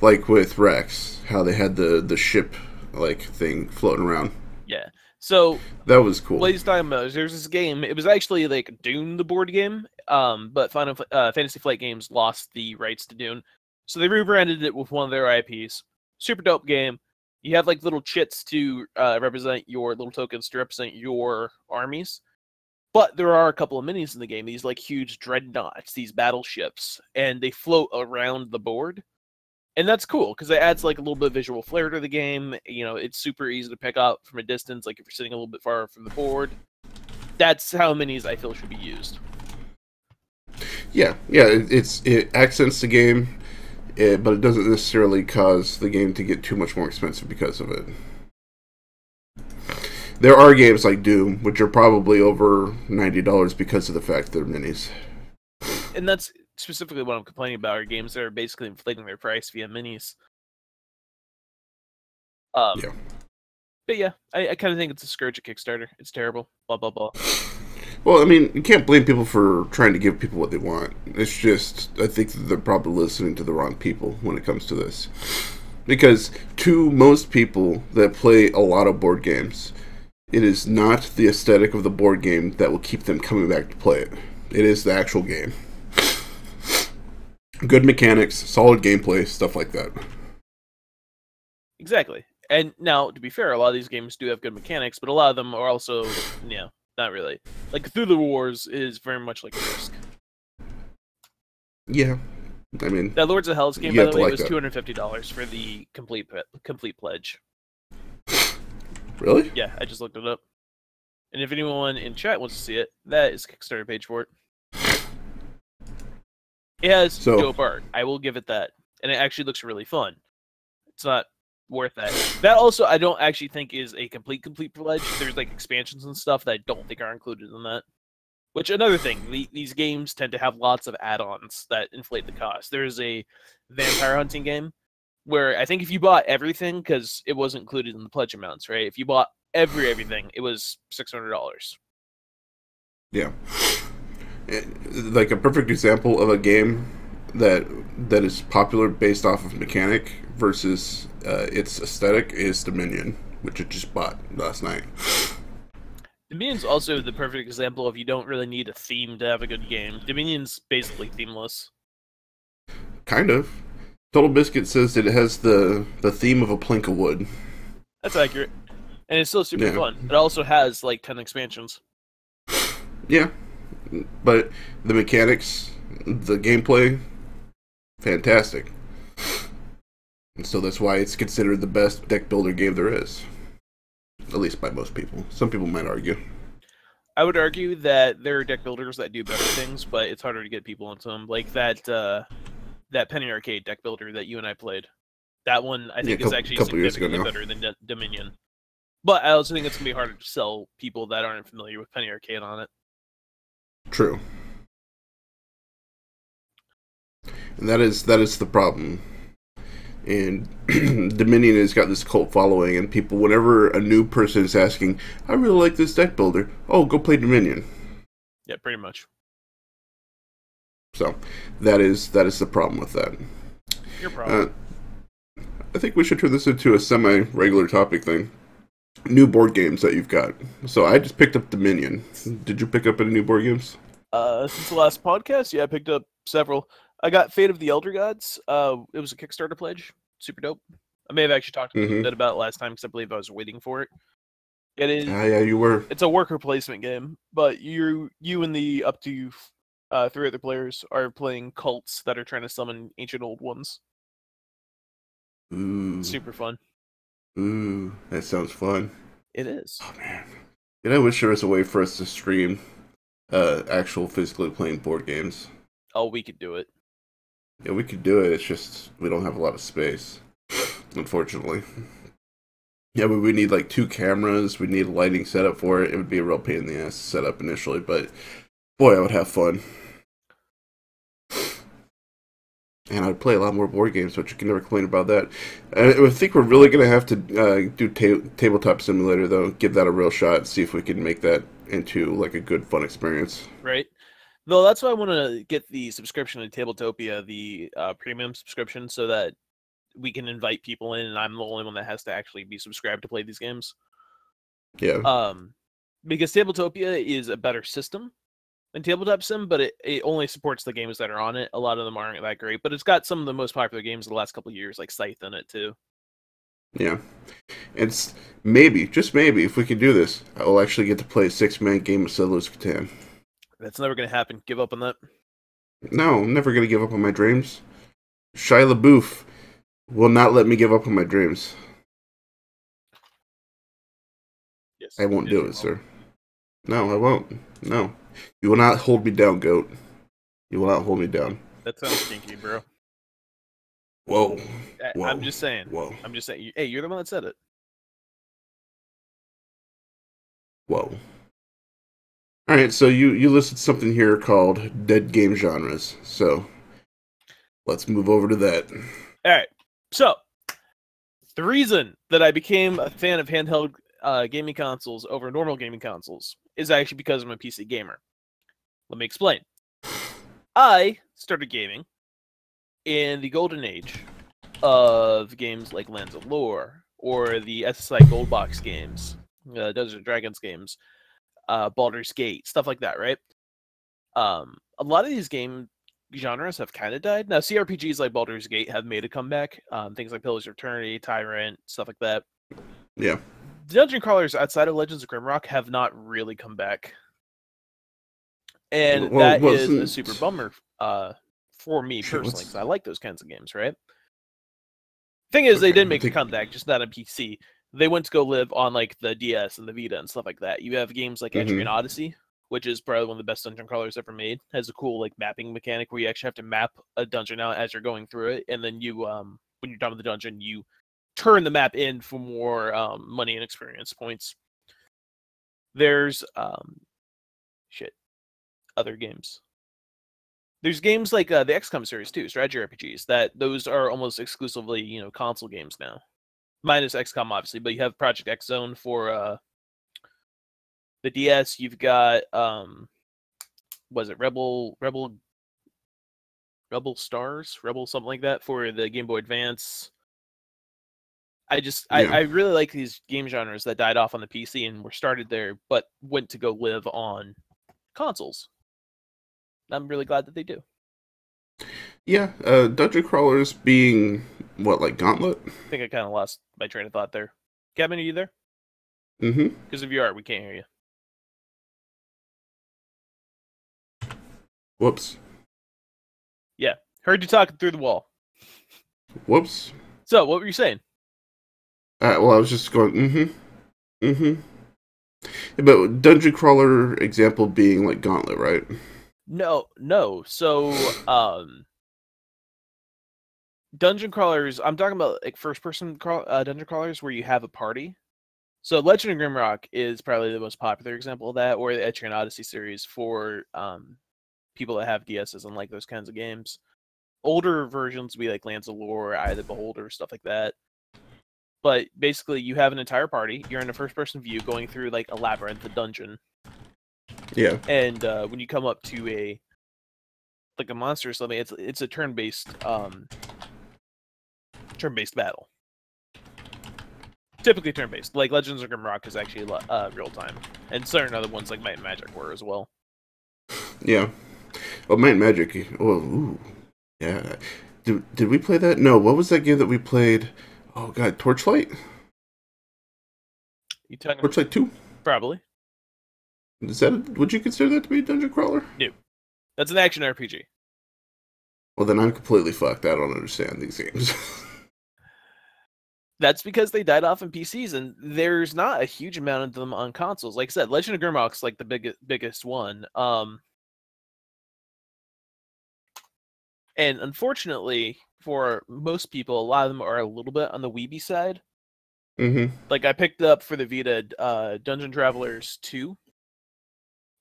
Like with Rex, how they had the ship like thing floating around. Yeah. So that was cool. What he's talking about is there's this game. It was actually like Dune, the board game. But Fantasy Flight Games lost the rights to Dune, so they rebranded it with one of their IPs. Super dope game. You have like little chits to represent your little tokens to represent your armies. But there are a couple of minis in the game, these like huge dreadnoughts, these battleships, and they float around the board. And that's cool because it adds like a little bit of visual flair to the game. It's super easy to pick up from a distance, like if you're sitting a little bit far from the board. That's how minis I feel should be used. Yeah, it accents the game, but it doesn't necessarily cause the game to get too much more expensive because of it. There are games like Doom, which are probably over $90 because of the fact they're minis. And that's specifically what I'm complaining about, are games that are basically inflating their price via minis. Yeah. But yeah, I kind of think it's a scourge at Kickstarter. It's terrible. Blah, blah, blah. Well, I mean, you can't blame people for trying to give people what they want. It's just, I think they're probably listening to the wrong people when it comes to this. Because to most people that play a lot of board games, it is not the aesthetic of the board game that will keep them coming back to play it. It is the actual game. Good mechanics, solid gameplay, stuff like that. Exactly. And now, to be fair, a lot of these games do have good mechanics, but a lot of them are also, not really. Like Cthulhu Wars is very much like Risk. Yeah. I mean, that Lords of Hellas game, by the way, was $250 for the complete pledge. Really? Yeah, I just looked it up. And if anyone in chat wants to see it, that is Kickstarter page for it. It has dope art. I will give it that. And it actually looks really fun. It's not worth that. That also, I don't actually think is a complete pledge. There's like expansions and stuff that I don't think are included in that. Which, another thing, these games tend to have lots of add-ons that inflate the cost. There's a vampire hunting game where I think if you bought everything, because it wasn't included in the pledge amounts, right? If you bought everything, it was $600. Yeah. Like a perfect example of a game that is popular based off of mechanic versus its aesthetic is Dominion, which I just bought last night. Dominion's also the perfect example of you don't really need a theme to have a good game. Dominion's basically themeless. Kind of. Total Biscuit says that it has the theme of a plank of wood. That's accurate. And it's still super fun. It also has like 10 expansions. Yeah. But the mechanics, the gameplay, fantastic. And so that's why it's considered the best deck builder game there is. At least by most people. Some people might argue. I would argue that there are deck builders that do better things, but it's harder to get people into them. Like that Penny Arcade deck builder that you and I played. That one, I think, is actually significantly better than Dominion. But I also think it's going to be harder to sell people that aren't familiar with Penny Arcade on it. True. And that is the problem. And Dominion has got this cult following, and people, whenever a new person is asking, I really like this deck builder, oh, go play Dominion. Yeah, pretty much. So that is the problem with that. Your problem. I think we should turn this into a semi-regular topic thing. New board games that you've got. So I just picked up Dominion. Did you pick up any new board games? Since the last podcast, yeah, I picked up several. I got Fate of the Elder Gods. It was a Kickstarter pledge. Super dope. I may have actually talked a little bit about it last time because I believe I was waiting for it. It is. Yeah, you were. It's a worker placement game, but you and the up to 3 other players are playing cults that are trying to summon ancient old ones. Ooh. Super fun. Ooh, that sounds fun. It is. Oh man, and I wish there was a way for us to stream actual physically playing board games. Oh, we could do it. Yeah, we could do it. It's just we don't have a lot of space, unfortunately. Yeah, but we need like 2 cameras. We need a lighting setup for it. It would be a real pain in the ass to set up initially, but boy, I would have fun. And I'd play a lot more board games, but you can never complain about that. I think we're really going to have to do Tabletop Simulator, though. Give that a real shot. See if we can make that into like a good, fun experience. Right. Though that's why I want to get the subscription to Tabletopia, the premium subscription, so that we can invite people in, and I'm the only one that has to actually be subscribed to play these games. Yeah. Because Tabletopia is a better system than Tabletop Sim, but it only supports the games that are on it. A lot of them aren't that great, but it's got some of the most popular games of the last couple of years, like Scythe in it too. Yeah. It's maybe, just maybe, if we can do this, I will actually get to play a 6-man game of Settlers of Catan. That's never going to happen. Give up on that. No, I'm never going to give up on my dreams. Shia LaBeouf will not let me give up on my dreams. Yes, I won't do it, sir. No, I won't. No. You will not hold me down, goat. You will not hold me down. That sounds stinky, bro. Whoa. Whoa. I'm just saying. Whoa. I'm just saying. Hey, you're the one that said it. Whoa. Alright, so you listed something here called dead game genres. So, let's move over to that. Alright, so, the reason that I became a fan of handheld gaming consoles over normal gaming consoles is actually because I'm a PC gamer. Let me explain. I started gaming in the golden age of games like Lands of Lore, or the SSI Gold Box games, Dungeons & Dragons games, Baldur's Gate, stuff like that, right? A lot of these game genres have kind of died. Now, CRPGs like Baldur's Gate have made a comeback. Things like Pillars of Eternity, Tyrant, stuff like that. Yeah. Dungeon crawlers outside of Legends of Grimrock have not really come back. And that is a super bummer for me personally, because I like those kinds of games, right? Thing is, they did make a comeback, just not on PC. They went to go live on like the DS and the Vita and stuff like that. You have games like Etrian Odyssey, which is probably one of the best dungeon crawlers ever made. Has a cool like mapping mechanic where you actually have to map a dungeon out as you're going through it, and then you when you're done with the dungeon, you turn the map in for more money and experience points. There's other games. There's games like the XCOM series too, strategy RPGs. Those are almost exclusively console games now, minus XCOM obviously. But you have Project X Zone for the DS. You've got was it Rebel Stars, Rebel something like that for the Game Boy Advance. I really like these game genres that died off on the PC and were started there, but went to go live on consoles. I'm really glad that they do. Yeah, dungeon crawlers being what, like Gauntlet? I think I kind of lost my train of thought there. Catman, are you there? Mm-hmm. Because if you are, we can't hear you. Whoops. Yeah, heard you talking through the wall. Whoops. So, what were you saying? Well, I was just going, But dungeon crawler example being like Gauntlet, right? No. So, dungeon crawlers, I'm talking about like first-person dungeon crawlers where you have a party So Legend of Grimrock is probably the most popular example of that, or the Etrian Odyssey series for people that have DSs and like those kinds of games. Older versions would be like Lands of Lore, Eye of the Beholder, stuff like that. But basically, you have an entire party. You're in a first-person view, going through like a labyrinth, a dungeon. Yeah. And when you come up to a monster or something, it's a turn-based battle. Typically turn-based. Like Legends of Grimrock is actually real time, and certain other ones like Might and Magic were as well. Yeah. Oh, Might and Magic. Oh, ooh. Yeah. Did we play that? No. What was that game that we played? Oh God, Torchlight. Torchlight 2? Probably. Is that? Would you consider that to be a dungeon crawler? No. That's an action RPG. Well, then I'm completely fucked. I don't understand these games. That's because they died off in PCs, and there's not a huge amount of them on consoles. Like I said, Legend of Grimrock's like the biggest one. And unfortunately, for most people, a lot of them are a little bit on the weeby side. Mm-hmm. Like I picked up for the Vita Dungeon Travelers 2,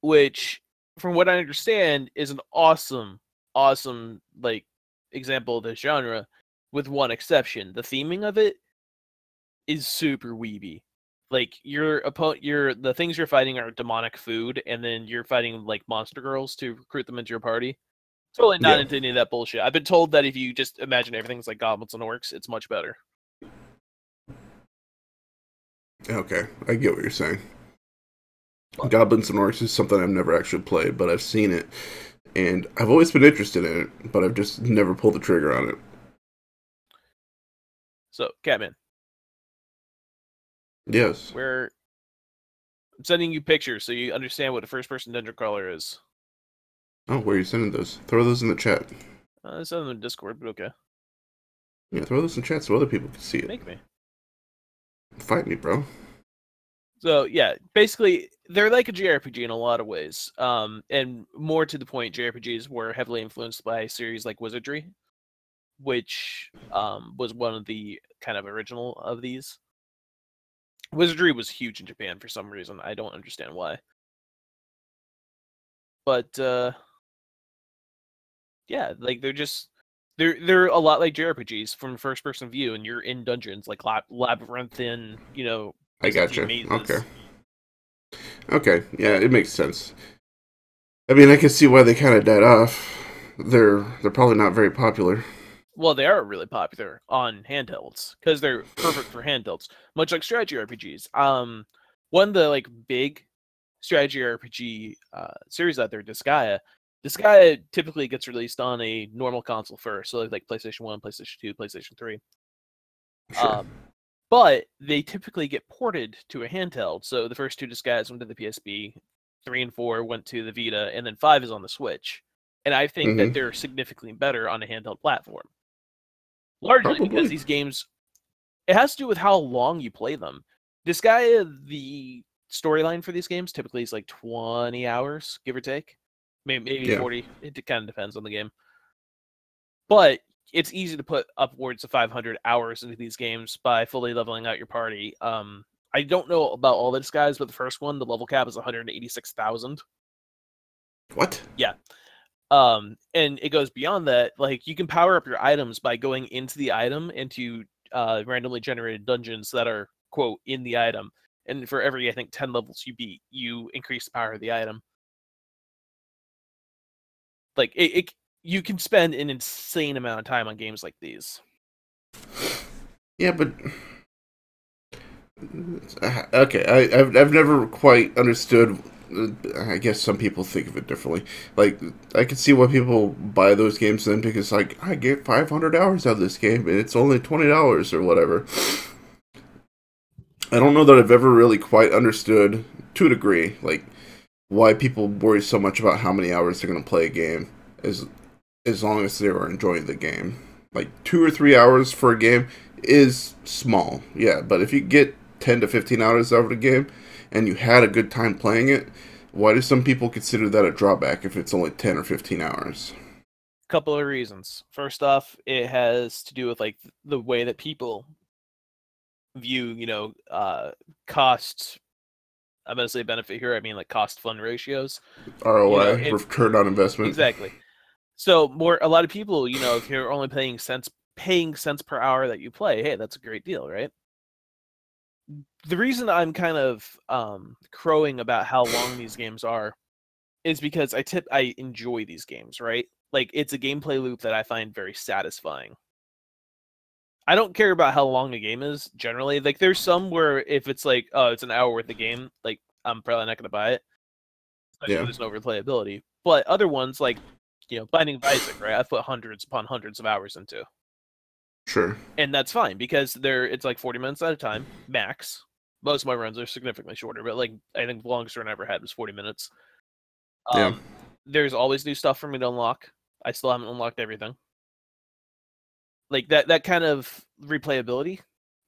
which, from what I understand, is an awesome like example of this genre, with one exception. The theming of it is super weeby. Like the things you're fighting are demonic food, and then you're fighting like monster girls to recruit them into your party. Totally not into any of that bullshit. I've been told that if you just imagine everything's like goblins and orcs, it's much better. Okay, I get what you're saying. Goblins and Orcs is something I've never actually played, but I've seen it, and I've always been interested in it, but I've just never pulled the trigger on it. So, Catman. Yes. I'm sending you pictures so you understand what a first-person dungeon crawler is. Oh, where are you sending those? Throw those in the chat. I send them in Discord, but okay. Yeah, throw those in chat so other people can see it. Make me. Fight me, bro. So, yeah, basically, they're like a JRPG in a lot of ways. And more to the point, JRPGs were heavily influenced by a series like Wizardry, which was one of the kind of original of these. Wizardry was huge in Japan for some reason. I don't understand why. But yeah, like they're a lot like JRPGs from first person view, and you're in dungeons like labyrinthine, I gotcha. mazes. Okay, yeah, it makes sense. I mean, I can see why they kind of died off. They're probably not very popular. Well, they are really popular on handhelds because they're perfect for handhelds, much like strategy RPGs. One of the like big strategy RPG series out there, Disgaea. Disgaea typically gets released on a normal console first, so like PlayStation 1, PlayStation 2, PlayStation 3. Sure. But they typically get ported to a handheld. So the first two Disgaeas went to the PSP, 3 and 4 went to the Vita, and then 5 is on the Switch. And I think that they're significantly better on a handheld platform. Largely because these games, it has to do with how long you play them. Disgaea, the storyline for these games typically is like 20 hours, give or take. Maybe 40. It kind of depends on the game. But it's easy to put upwards of 500 hours into these games by fully leveling out your party. I don't know about all the Disgaeas, but the first one, the level cap is 186,000. What? Yeah. And it goes beyond that. Like, you can power up your items by going into the item into randomly generated dungeons that are, quote, in the item. And for every, I think, 10 levels you beat, you increase the power of the item. Like, you can spend an insane amount of time on games like these. Yeah, but okay, I've never quite understood. I guess some people think of it differently. Like, I can see why people buy those games then, because like I get 500 hours out of this game and it's only $20 or whatever. I don't know that I've ever really quite understood, to a degree, like why people worry so much about how many hours they're going to play a game as long as they are enjoying the game. Like 2 or 3 hours for a game is small, yeah, but if you get 10 to 15 hours out of a game and you had a good time playing it, why do some people consider that a drawback if it's only 10 or 15 hours? Couple of reasons. First off, it has to do with like the way that people view, cost. I'm gonna say benefit here. I mean like cost fund ratios. ROI, return on investment. Exactly. So a lot of people, if you're only paying cents per hour that you play, hey, that's a great deal, right? The reason I'm kind of crowing about how long these games are is because I enjoy these games, right? Like it's a gameplay loop that I find very satisfying. I don't care about how long a game is generally. Like there's some where if it's like, oh, it's an hour worth of game, like I'm probably not gonna buy it. Especially there's no replayability. But other ones like, Binding of Isaac, right? I've put hundreds upon hundreds of hours into. Sure. And that's fine because it's like 40 minutes at a time, max. Most of my runs are significantly shorter, but like I think the longest run I ever had was 40 minutes. There's always new stuff for me to unlock. I still haven't unlocked everything. Like that kind of replayability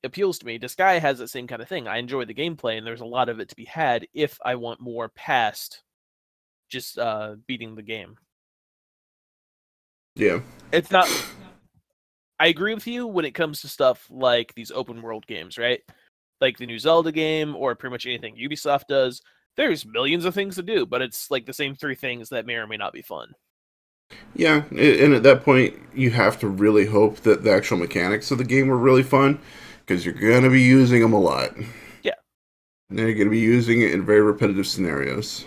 appeals to me. Disgaea has the same kind of thing. I enjoy the gameplay, and there's a lot of it to be had if I want more past just beating the game. Yeah. It's not... I agree with you when it comes to stuff like these open world games, right? Like the new Zelda game or pretty much anything Ubisoft does. There's millions of things to do, but it's like the same 3 things that may or may not be fun. Yeah, and at that point, you have to really hope that the actual mechanics of the game were really fun, because you're going to be using them a lot. Yeah. And you're going to be using it in very repetitive scenarios.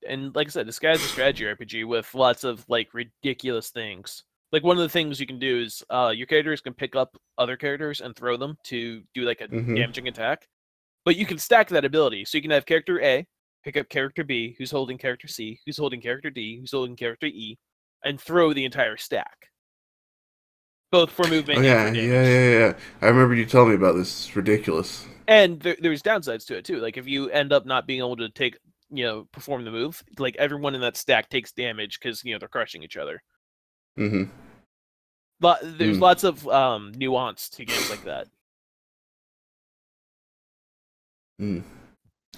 And like I said, Disgaea is a strategy RPG with lots of like ridiculous things. Like one of the things you can do is your characters can pick up other characters and throw them to do like a damaging attack. But you can stack that ability. So you can have character A pick up character B, who's holding character C, who's holding character D, who's holding character E, and throw the entire stack. Both for movement and for damage. Yeah. I remember you telling me about this. It's ridiculous. And there's downsides to it too. Like if you end up not being able to perform the move, like everyone in that stack takes damage because they're crushing each other. Mm-hmm. But there's lots of nuance to games like that.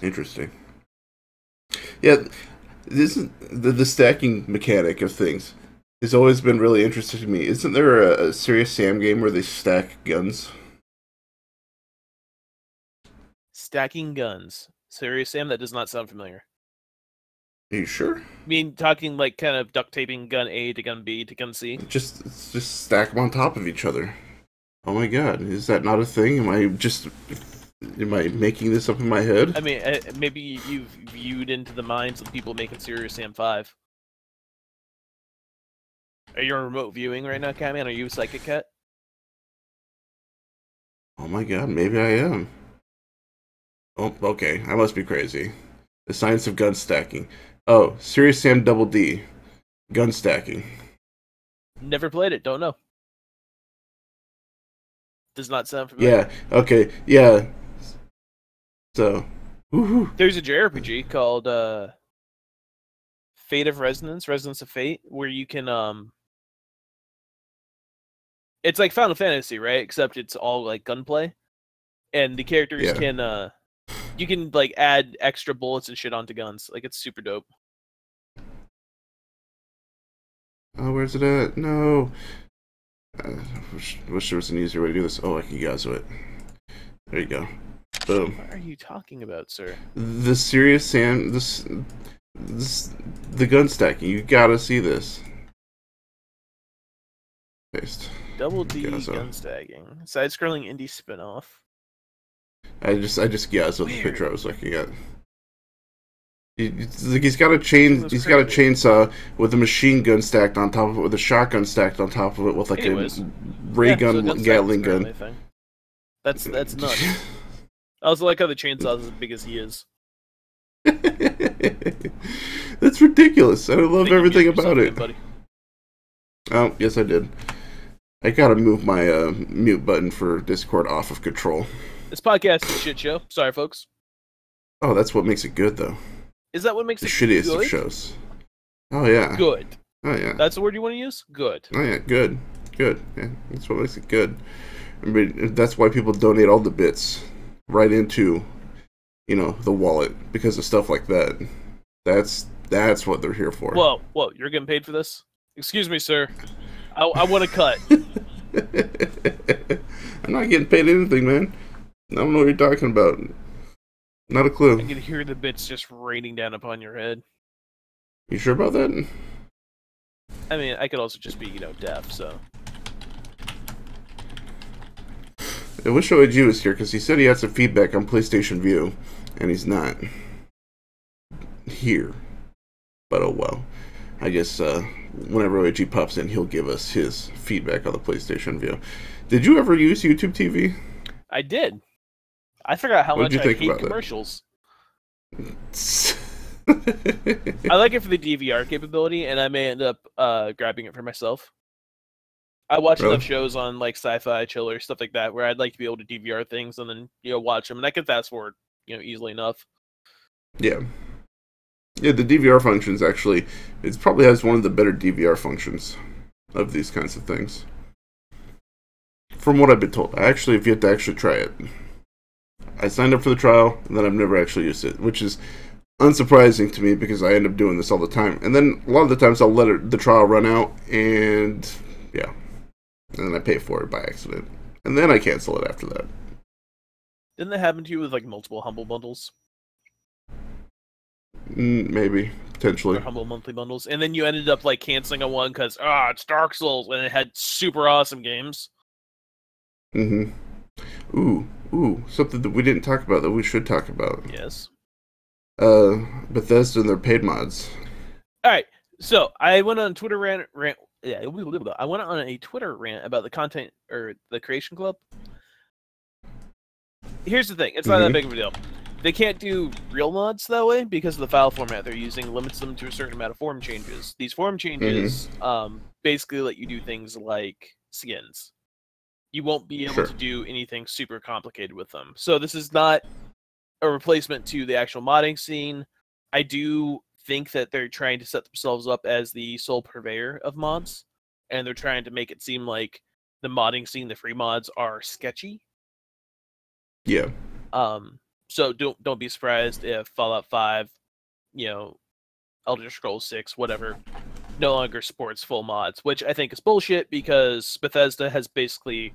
Interesting. Yeah, this is the stacking mechanic of things has always been really interesting to me. Isn't there a Serious Sam game where they stack guns? Stacking guns. Serious Sam? That does not sound familiar. Are you sure? I mean, talking like kind of duct taping gun A to gun B to gun C? Just stack them on top of each other. Oh my god, is that not a thing? Am I making this up in my head? I mean, maybe you've viewed into the minds of the people making Serious Sam 5. Are you on remote viewing right now, Catman? Are you a Psychic Cat? Oh my god, maybe I am. Oh, okay, I must be crazy. The Science of Gun Stacking. Oh, Serious Sam Double D. Gun stacking. Never played it, don't know. Does not sound familiar. Yeah, okay, yeah. So, woohoo. There's a JRPG called Fate of Resonance of Fate, where you can it's like Final Fantasy, right? Except it's all like gunplay. And the characters can you can like add extra bullets and shit onto guns. Like it's super dope. Oh, where's it at? No. Wish there was an easier way to do this. Oh, I can Yazo it. There you go. Boom. What are you talking about, sir? The Serious Sam, the gun stacking. You gotta see this. Paste. Double D gun stacking. Side-scrolling indie spin-off. I just Yazo the picture I was looking at. He's got a chainsaw with a machine gun stacked on top of it, with a shotgun stacked on top of it, with like a ray gun, Gatling gun. That's nuts. I also like how the chainsaw is as big as he is. That's ridiculous. I love everything about it. Buddy. Oh, yes, I did. I gotta move my mute button for Discord off of control. This podcast is a shit show. Sorry, folks. Oh, that's what makes it good, though. Is that what makes the it shittiest good? of shows? Oh yeah. Good. Oh yeah. That's the word you want to use? Good. Oh yeah, good. Good. Yeah, that's what makes it good. I mean, that's why people donate all the bits right into, the wallet, because of stuff like that. That's what they're here for. Whoa, you're getting paid for this? Excuse me, sir. I want to cut. I'm not getting paid anything, man. I don't know what you're talking about. Not a clue. I can hear the bits just raining down upon your head. You sure about that? I mean, I could also just be, deaf, so. I wish OAG was here, because he said he had some feedback on PlayStation View, and he's not here. But oh well. I guess whenever OAG pops in, he'll give us his feedback on the PlayStation View. Did you ever use YouTube TV? I did. I forgot how What much did you I think hate about commercials. That? I like it for the DVR capability, and I may end up grabbing it for myself. I watch Really? enough shows on like Sci-Fi Chiller, stuff like that, where I'd like to be able to DVR things and then watch them, and I can fast forward easily enough. Yeah. Yeah, the DVR functions actually, it probably has one of the better DVR functions of these kinds of things. From what I've been told. I actually have yet to actually try it. I signed up for the trial, and then I've never actually used it, which is unsurprising to me because I end up doing this all the time. And then a lot of the times I'll let the trial run out, and yeah. And then I pay for it by accident. And then I cancel it after that. Didn't that happen to you with like multiple Humble bundles? Maybe. Potentially. Or Humble monthly bundles? And then you ended up like canceling a one because, it's Dark Souls, and it had super awesome games. Mm-hmm. Ooh, something that we didn't talk about that we should talk about. Yes. Bethesda and their paid mods. Alright, so I went on Twitter rant. Yeah, I went on a Twitter rant about the content or the Creation Club. Here's the thing: it's not that big of a deal. They can't do real mods that way because of the file format they're using limits them to a certain amount of form changes. These form changes basically let you do things like skins. You won't be able to do anything super complicated with them. So this is not a replacement to the actual modding scene. I do think that they're trying to set themselves up as the sole purveyor of mods, and they're trying to make it seem like the modding scene, the free mods, are sketchy. Yeah. So don't be surprised if Fallout 5, Elder Scrolls 6, whatever, no longer supports full mods, which I think is bullshit because Bethesda has basically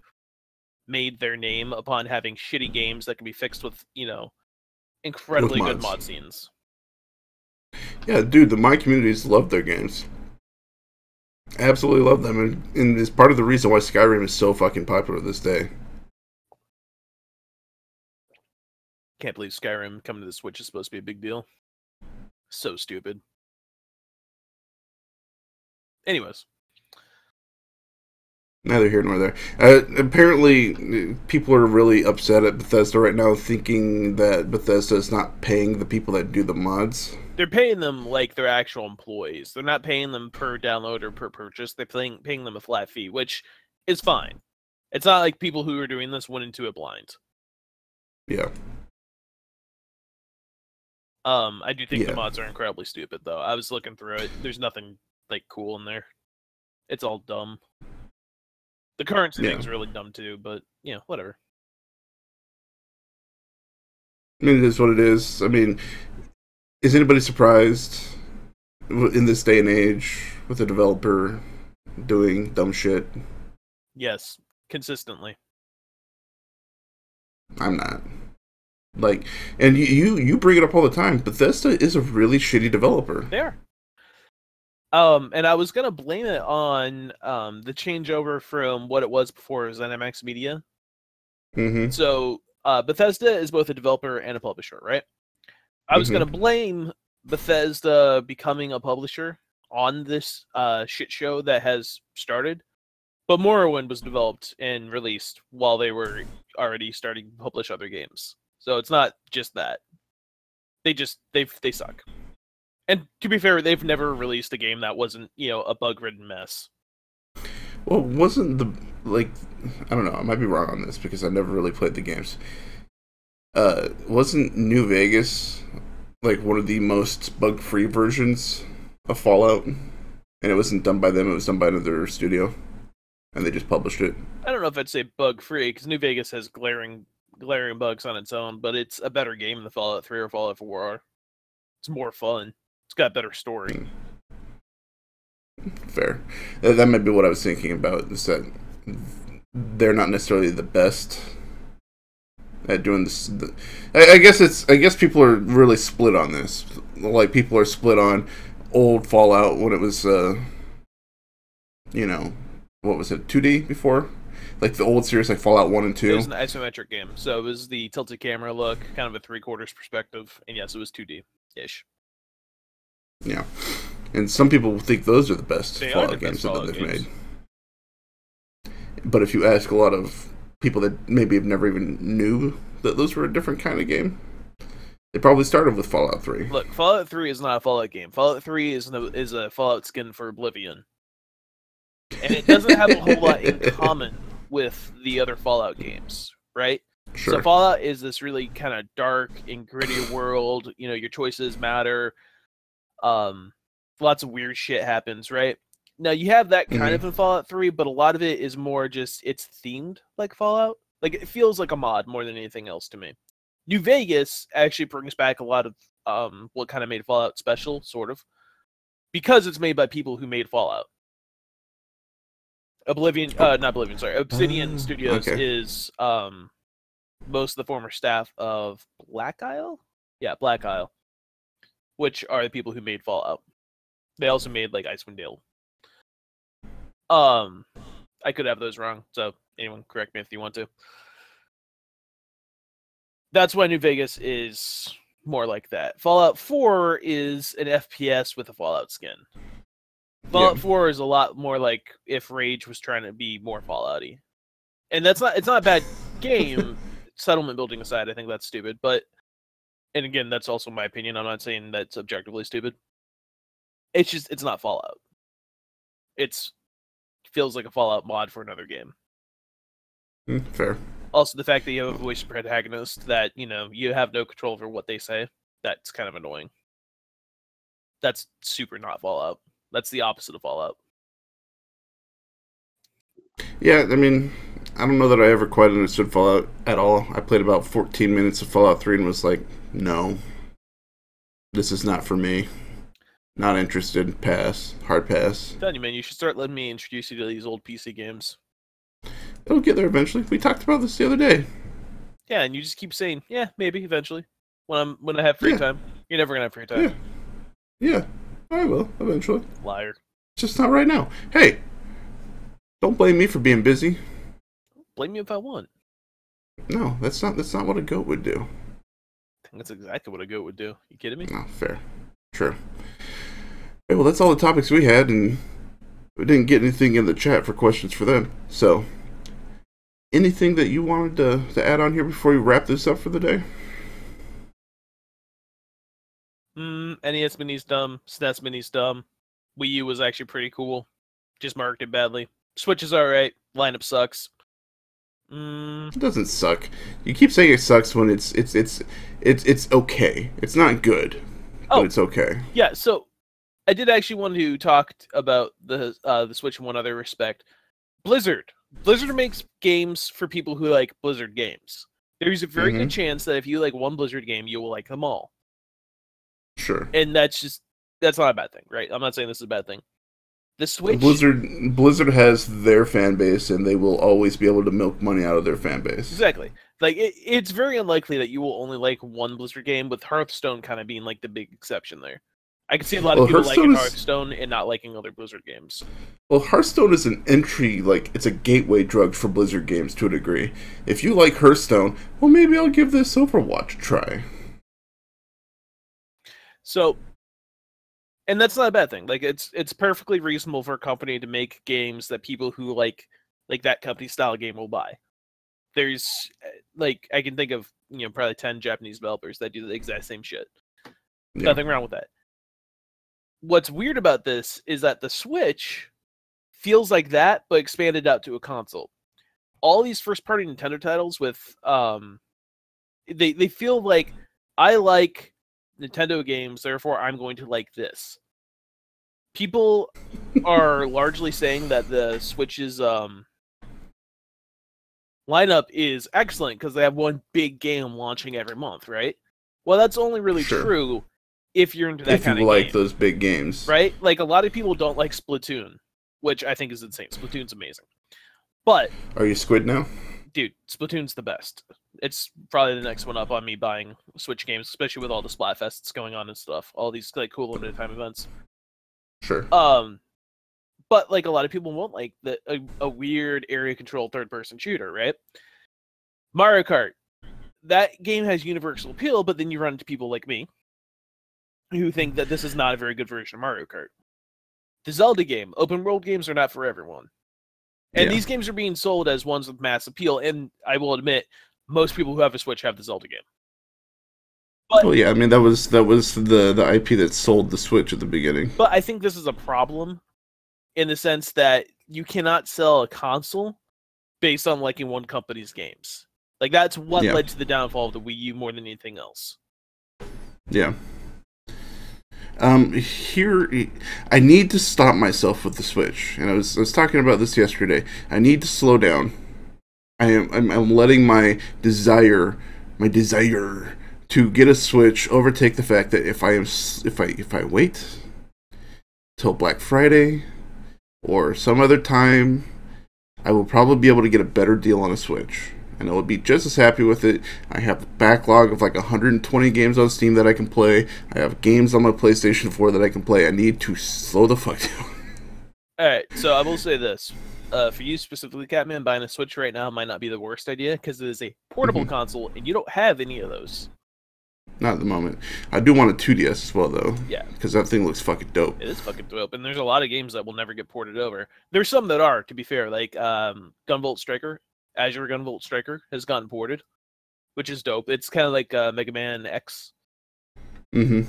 made their name upon having shitty games that can be fixed with, incredibly good mod scenes. Yeah, dude, the mod communities love their games. Absolutely love them, and it's part of the reason why Skyrim is so fucking popular this day. Can't believe Skyrim coming to the Switch is supposed to be a big deal. So stupid. Anyways. Neither here nor there. Apparently, people are really upset at Bethesda right now, thinking that Bethesda is not paying the people that do the mods. They're paying them like they're actual employees. They're not paying them per download or per purchase. They're paying them a flat fee, which is fine. It's not like people who are doing this went into it blind. Yeah. I do think the mods are incredibly stupid, though. I was looking through it. There's nothing like cool in there. It's all dumb. The currency thing's really dumb too, but whatever. I mean, it is what it is. I mean, is anybody surprised in this day and age with a developer doing dumb shit? Yes, consistently. I'm not. Like, and you bring it up all the time. Bethesda is a really shitty developer. They are. And I was gonna blame it on the changeover from what it was before ZeniMax Media. Mm-hmm. So Bethesda is both a developer and a publisher, right? I was gonna blame Bethesda becoming a publisher on this shit show that has started, but Morrowind was developed and released while they were already starting to publish other games. So it's not just that. They suck. And to be fair, they've never released a game that wasn't, a bug-ridden mess. Well, wasn't I don't know, I might be wrong on this because I never really played the games. Wasn't New Vegas like one of the most bug-free versions of Fallout? And it wasn't done by them, it was done by another studio. And they just published it. I don't know if I'd say bug-free, because New Vegas has glaring bugs on its own, but it's a better game than Fallout 3 or Fallout 4 are. It's more fun. It's got a better story. Fair. That might be what I was thinking about, is that they're not necessarily the best at doing this. I guess people are really split on this. Like, people are split on old Fallout when it was, what was it, 2D before? Like the old series, like Fallout 1 and 2. It was an isometric game, so it was the tilted camera look, kind of a 3/4 perspective, and yes, it was 2D-ish. Yeah, and some people think those are the best Fallout games that they've made. But if you ask a lot of people that maybe have never even knew that those were a different kind of game, they probably started with Fallout 3. Look, Fallout 3 is not a Fallout game. Fallout 3 is a Fallout skin for Oblivion. And it doesn't have a whole lot in common with the other Fallout games, right? Sure. So Fallout is this really kind of dark and gritty world. Your choices matter. Lots of weird shit happens, right? Now, you have that kind of in Fallout 3, but a lot of it is more just, it's themed like Fallout. Like, it feels like a mod more than anything else to me. New Vegas actually brings back a lot of what kind of made Fallout special, sort of. Because it's made by people who made Fallout. Obsidian Studios is most of the former staff of Black Isle? Yeah, Black Isle. Which are the people who made Fallout. They also made, like, Icewind Dale. I could have those wrong, so anyone correct me if you want to. That's why New Vegas is more like that. Fallout 4 is an FPS with a Fallout skin. Fallout 4 is a lot more like if Rage was trying to be more Fallout-y. And it's not a bad game, settlement building aside, I think that's stupid, but and again, that's also my opinion. I'm not saying that's objectively stupid. It's not Fallout. Feels like a Fallout mod for another game. Fair. Also, the fact that you have a voice protagonist that, you have no control over what they say, that's kind of annoying. That's super not Fallout. That's the opposite of Fallout. Yeah, I mean, I don't know that I ever quite understood Fallout at all. I played about 14 minutes of Fallout 3 and was like, no, this is not for me. Not interested. Pass. Hard pass. I'm telling you, man, you should start letting me introduce you to these old PC games. It'll get there eventually. We talked about this the other day. Yeah, and you just keep saying, yeah, maybe eventually. When I have free time. You're never gonna have free time. Yeah, I will eventually. Liar. Just not right now. Hey, don't blame me for being busy. Blame me if I want. No, that's not what a goat would do. I think that's exactly what a goat would do. You kidding me? No, fair. True. Okay, well, that's all the topics we had, and we didn't get anything in the chat for questions for them. So, anything that you wanted to add on here before we wrap this up for the day? NES Mini's dumb. SNES Mini's dumb. Wii U was actually pretty cool. Just marketed badly. Switch is alright. Lineup sucks. It doesn't suck. You keep saying it sucks when it's okay. It's not good, but it's okay. Yeah, so I did actually want to talk about the Switch in one other respect. Blizzard. Blizzard makes games for people who like Blizzard games. There's a very good chance that if you like one Blizzard game, you will like them all. Sure. And that's not a bad thing, right? I'm not saying this is a bad thing. The Switch... Blizzard has their fan base, and they will always be able to milk money out of their fan base. Exactly. Like, it's very unlikely that you will only like one Blizzard game, with Hearthstone kind of being like the big exception there. I can see a lot of people liking Hearthstone and not liking other Blizzard games. Well, Hearthstone is an entry, like, it's a gateway drug for Blizzard games to a degree. If you like Hearthstone, well, maybe I'll give this Overwatch a try. So... And that's not a bad thing. Like, it's perfectly reasonable for a company to make games that people who like that company style game will buy. There's like, I can think of probably 10 Japanese developers that do the exact same shit. Yeah. Nothing wrong with that. What's weird about this is that the Switch feels like that, but expanded out to a console. All these first party Nintendo titles with they feel like I like Nintendo games, therefore I'm going to like this. People are largely saying that the Switch's lineup is excellent because they have one big game launching every month, right? Well, that's only really true if you're into that kind of game. If you like those big games. Right? Like, a lot of people don't like Splatoon, which I think is insane. Splatoon's amazing. But... Are you Squid now? Dude, Splatoon's the best. It's probably the next one up on me buying Switch games, especially with all the Splatfests going on and stuff. All these like cool limited time events. Sure. But like a lot of people want like a weird area control third person shooter, right? Mario Kart. That game has universal appeal, but then you run into people like me who think that this is not a very good version of Mario Kart. The Zelda game, open world games are not for everyone. And these games are being sold as ones with mass appeal, and I will admit, most people who have a Switch have the Zelda game. But, oh yeah, I mean that was the IP that sold the Switch at the beginning. But I think this is a problem in the sense that you cannot sell a console based on liking one company's games. Like that's what led to the downfall of the Wii U more than anything else. Yeah. Here, I need to stop myself with the Switch, and I was talking about this yesterday. I need to slow down. I'm letting my desire to get a Switch overtake the fact that if I wait till Black Friday or some other time, I will probably be able to get a better deal on a Switch. And I will be just as happy with it. I have a backlog of like 120 games on Steam that I can play. I have games on my PlayStation 4 that I can play. I need to slow the fuck down. Alright, so I will say this. For you specifically, Catman, buying a Switch right now might not be the worst idea, because it is a portable console, and you don't have any of those. Not at the moment. I do want a 2DS as well, though. Yeah. Because that thing looks fucking dope. It is fucking dope, and there's a lot of games that will never get ported over. There's some that are, to be fair, like Gunvolt Striker. Azure Gunvolt Striker has gotten ported, which is dope. It's kind of like Mega Man X. Mm-hmm.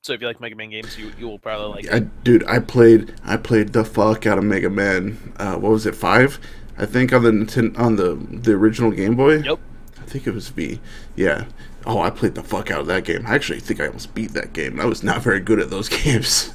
So if you like Mega Man games, you will probably like it. Dude, I played the fuck out of Mega Man. What was it, 5? I think on the original Game Boy. Yep. I think it was V. Yeah. Oh, I played the fuck out of that game. I actually think I almost beat that game. I was not very good at those games.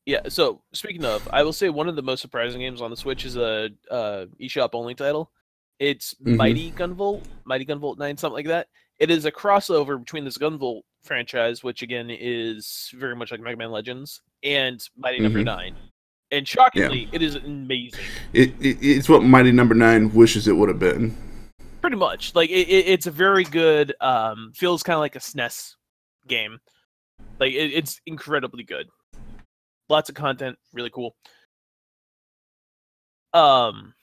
Yeah, so speaking of, I will say one of the most surprising games on the Switch is a eShop only title. It's Mighty Gunvolt 9, something like that. It is a crossover between this Gunvolt franchise, which again is very much like Mega Man Legends, and Mighty Number 9. And shockingly, it is amazing. It's what Mighty Number 9 wishes it would have been. Pretty much. Like it's a very good, feels kind of like a SNES game. Like it's incredibly good. Lots of content, really cool. But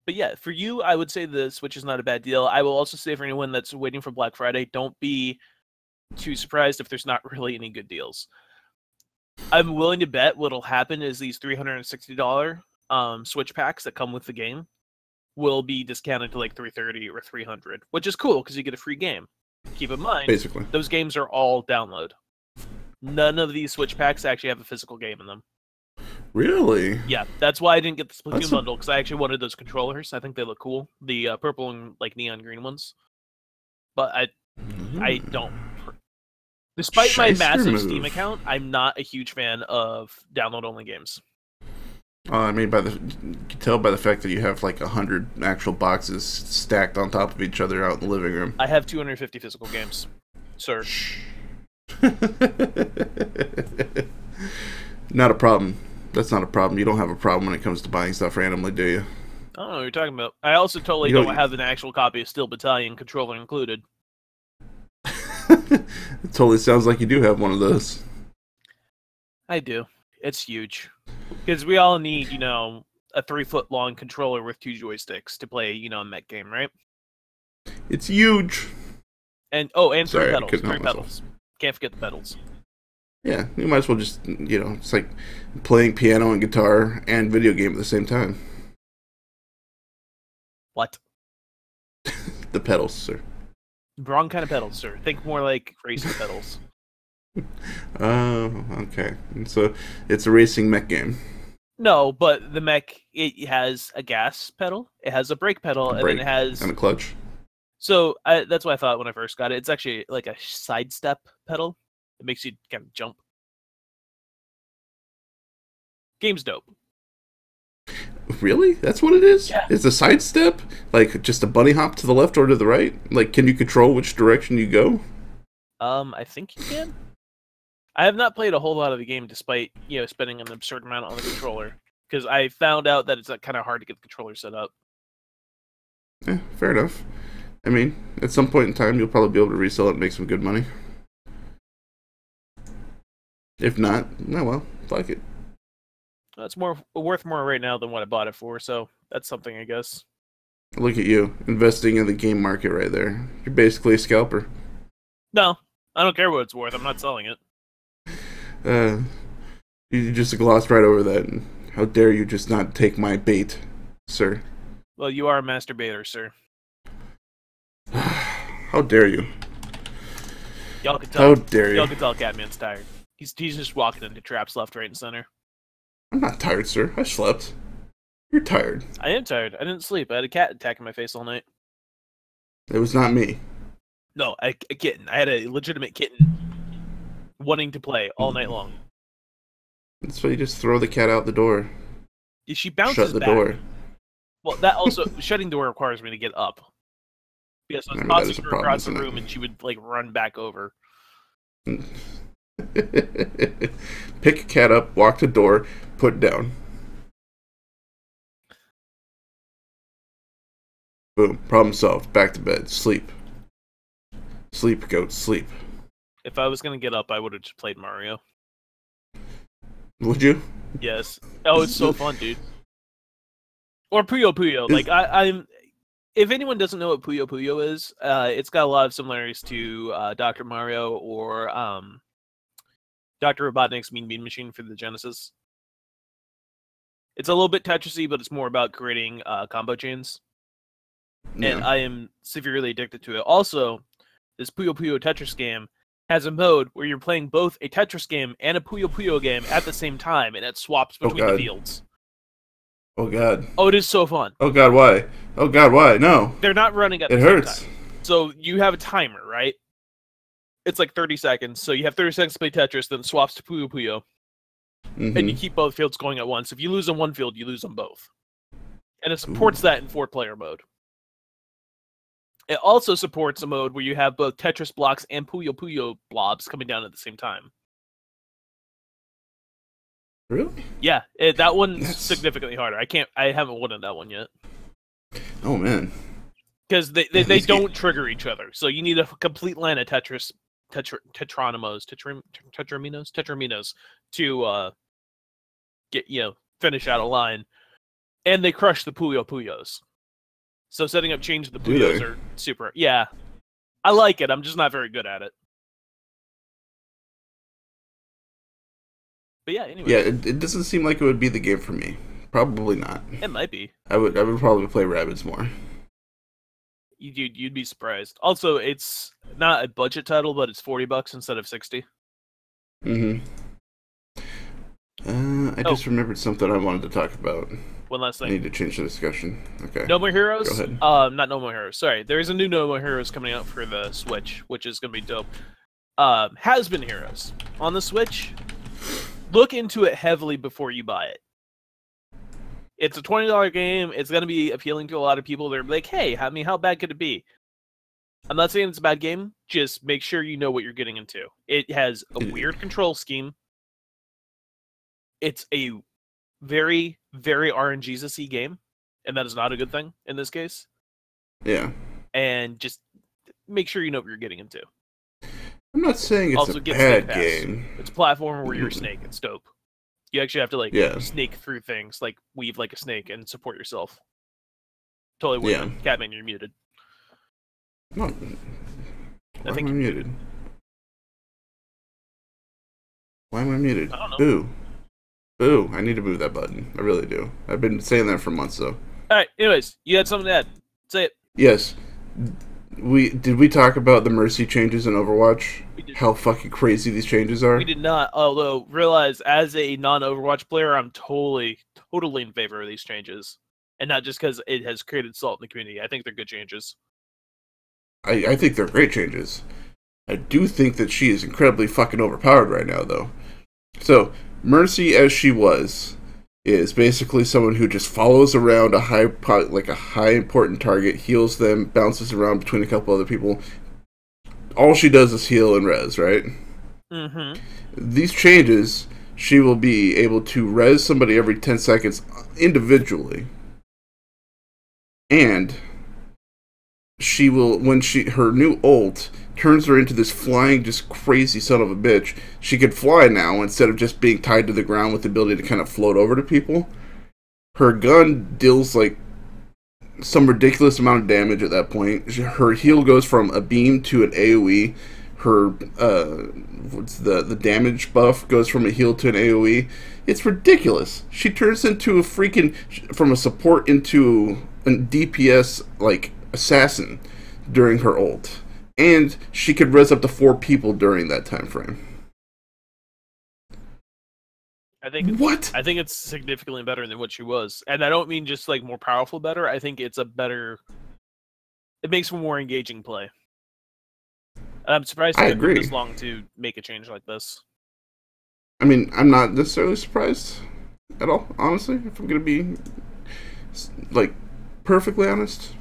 yeah, for you, I would say the Switch is not a bad deal. I will also say for anyone that's waiting for Black Friday, don't be too surprised if there's not really any good deals. I'm willing to bet what'll happen is these $360 Switch packs that come with the game will be discounted to like $330 or $300, which is cool because you get a free game. Keep in mind, basically, those games are all download. None of these Switch packs actually have a physical game in them. Really? Yeah, that's why I didn't get the Splatoon bundle, because I actually wanted those controllers. I think they look cool. The purple and like neon green ones. But I don't. Despite my massive Steam account, I'm not a huge fan of download-only games. I mean, you can tell by the fact that you have like 100 actual boxes stacked on top of each other out in the living room. I have 250 physical games, sir. Not a problem. That's not a problem. You don't have a problem when it comes to buying stuff randomly, do you? I don't know what you're talking about. I also totally don't have an actual copy of Steel Battalion, controller included. It totally sounds like you do have one of those. I do. It's huge. Because we all need, a 3-foot-long controller with 2 joysticks to play, a mech game, right? It's huge. And, and 3 pedals. 3 pedals. Can't forget the pedals. Yeah, you might as well just, it's like playing piano and guitar and video game at the same time. What? The pedals, sir. Wrong kind of pedals, sir. Think more like racing pedals. Oh, okay. So it's a racing mech game. No, but the mech, it has a gas pedal, it has a brake pedal, and then it has... And a clutch. So that's what I thought when I first got it. It's actually like a sidestep pedal. It makes you kind of jump. Game's dope. Really? That's what it is? Yeah. It's a sidestep? Like just a bunny hop to the left or to the right? Like, can you control which direction you go? I think you can. I have not played a whole lot of the game despite, spending an absurd amount on the controller. Because I found out that it's kind of hard to get the controller set up. Fair enough. I mean, at some point in time, you'll probably be able to resell it and make some good money. If not, no, well, fuck it. That's worth more right now than what I bought it for, so that's something, I guess. Look at you, investing in the game market right there. You're basically a scalper. No, I don't care what it's worth. I'm not selling it. You just glossed right over that. How dare you just not take my bait, sir? Well, you are a masturbator, sir. How dare you? Y'all can tell. How dare you? Y'all can tell Catman's tired. He's just walking into traps left, right, and center. I'm not tired, sir. I slept. You're tired. I am tired. I didn't sleep. I had a cat attacking my face all night. It was not me. No, a kitten. I had a legitimate kitten wanting to play all night long. That's why you just throw the cat out the door. She bounces Shut the back. door. Well, that also shutting the door requires me to get up. Yes, I was tossing her across the room, and she would like run back over. Pick a cat up, walk to door, put it down. Boom. Problem solved. Back to bed. Sleep. Sleep, goat. Sleep. If I was gonna get up, I would have just played Mario. Would you? Yes. Oh, it's so fun, dude. Or Puyo Puyo. Like I'm. If anyone doesn't know what Puyo Puyo is, it's got a lot of similarities to Dr. Mario or Dr. Robotnik's Mean Bean Machine for the Genesis. It's a little bit Tetrisy, but it's more about creating combo chains. Yeah. And I am severely addicted to it. Also, this Puyo Puyo Tetris game has a mode where you're playing both a Tetris game and a Puyo Puyo game at the same time, and it swaps between the fields. Oh god. Oh, it is so fun. Oh god, why? Oh god, why? No. They're not running at the same time. So you have a timer, right? It's like 30 seconds. So you have 30 seconds to play Tetris, then it swaps to Puyo Puyo. And you keep both fields going at once. If you lose on one field, you lose on both. And it supports that in 4-player mode. It also supports a mode where you have both Tetris blocks and Puyo Puyo blobs coming down at the same time. Really? Yeah, that one's significantly harder. I haven't won on that one yet. Oh man. Because they don't trigger each other, so you need a complete line of tetraminos to get finish out a line, and they crush the Puyo Puyos. So setting up change the Puyos are super. Yeah, I like it. I'm just not very good at it. But yeah, anyway. Yeah, it doesn't seem like it would be the game for me. Probably not. It might be. I would probably play Rabbids more. You'd be surprised. Also, it's not a budget title, but it's $40 instead of 60. I just remembered something I wanted to talk about. One last thing. I need to change the discussion. Okay. No More Heroes? Go ahead. Not No More Heroes. Sorry. There's a new No More Heroes coming out for the Switch, which is going to be dope. Has Been Heroes. On the Switch, look into it heavily before you buy it. It's a $20 game. It's going to be appealing to a lot of people. They're like, hey, how bad could it be? I'm not saying it's a bad game. Just make sure you know what you're getting into. It has a weird control scheme. It's a very, very RNG-y game, and that is not a good thing in this case. Yeah. And just make sure you know what you're getting into. I'm not saying it's also a bad game. It's a platformer where you're a snake. It's dope. You actually have to snake through things, like weave like a snake and support yourself. Totally weird. Yeah. Catman, you're muted. No. Why am I muted? Why am I muted? I don't know. Boo. Boo. I need to move that button. I really do. I've been saying that for months, though. Alright, anyways, you had something to add. Say it. Yes. Did we talk about the Mercy changes in Overwatch? How fucking crazy these changes are? We did not, although realize as a non-Overwatch player, I'm totally in favor of these changes. And not just because it has created salt in the community. I think they're good changes. I think they're great changes. I do think that she is incredibly fucking overpowered right now, though. So, Mercy as she was is basically someone who just follows around a high important target, heals them, bounces around between a couple other people. All she does is heal and res, right? Mm-hmm. These changes, she will be able to res somebody every 10 seconds individually. And she will, when her new ult turns her into this flying, just crazy son of a bitch. She could fly now instead of just being tied to the ground with the ability to kind of float over to people. Her gun deals like some ridiculous amount of damage at that point. Her heal goes from a beam to an AoE. Her the damage buff goes from a heal to an AoE. It's ridiculous. She turns into a freaking, from a support into a DPS like assassin during her ult, and she could res up to 4 people during that time frame. I think What? I think it's significantly better than what she was, and I don't mean just like more powerful better. I think it's a better. It makes for more engaging play. And I'm surprised it took this long to make a change like this. I mean, I'm not necessarily surprised at all, honestly. If I'm gonna be like perfectly honest,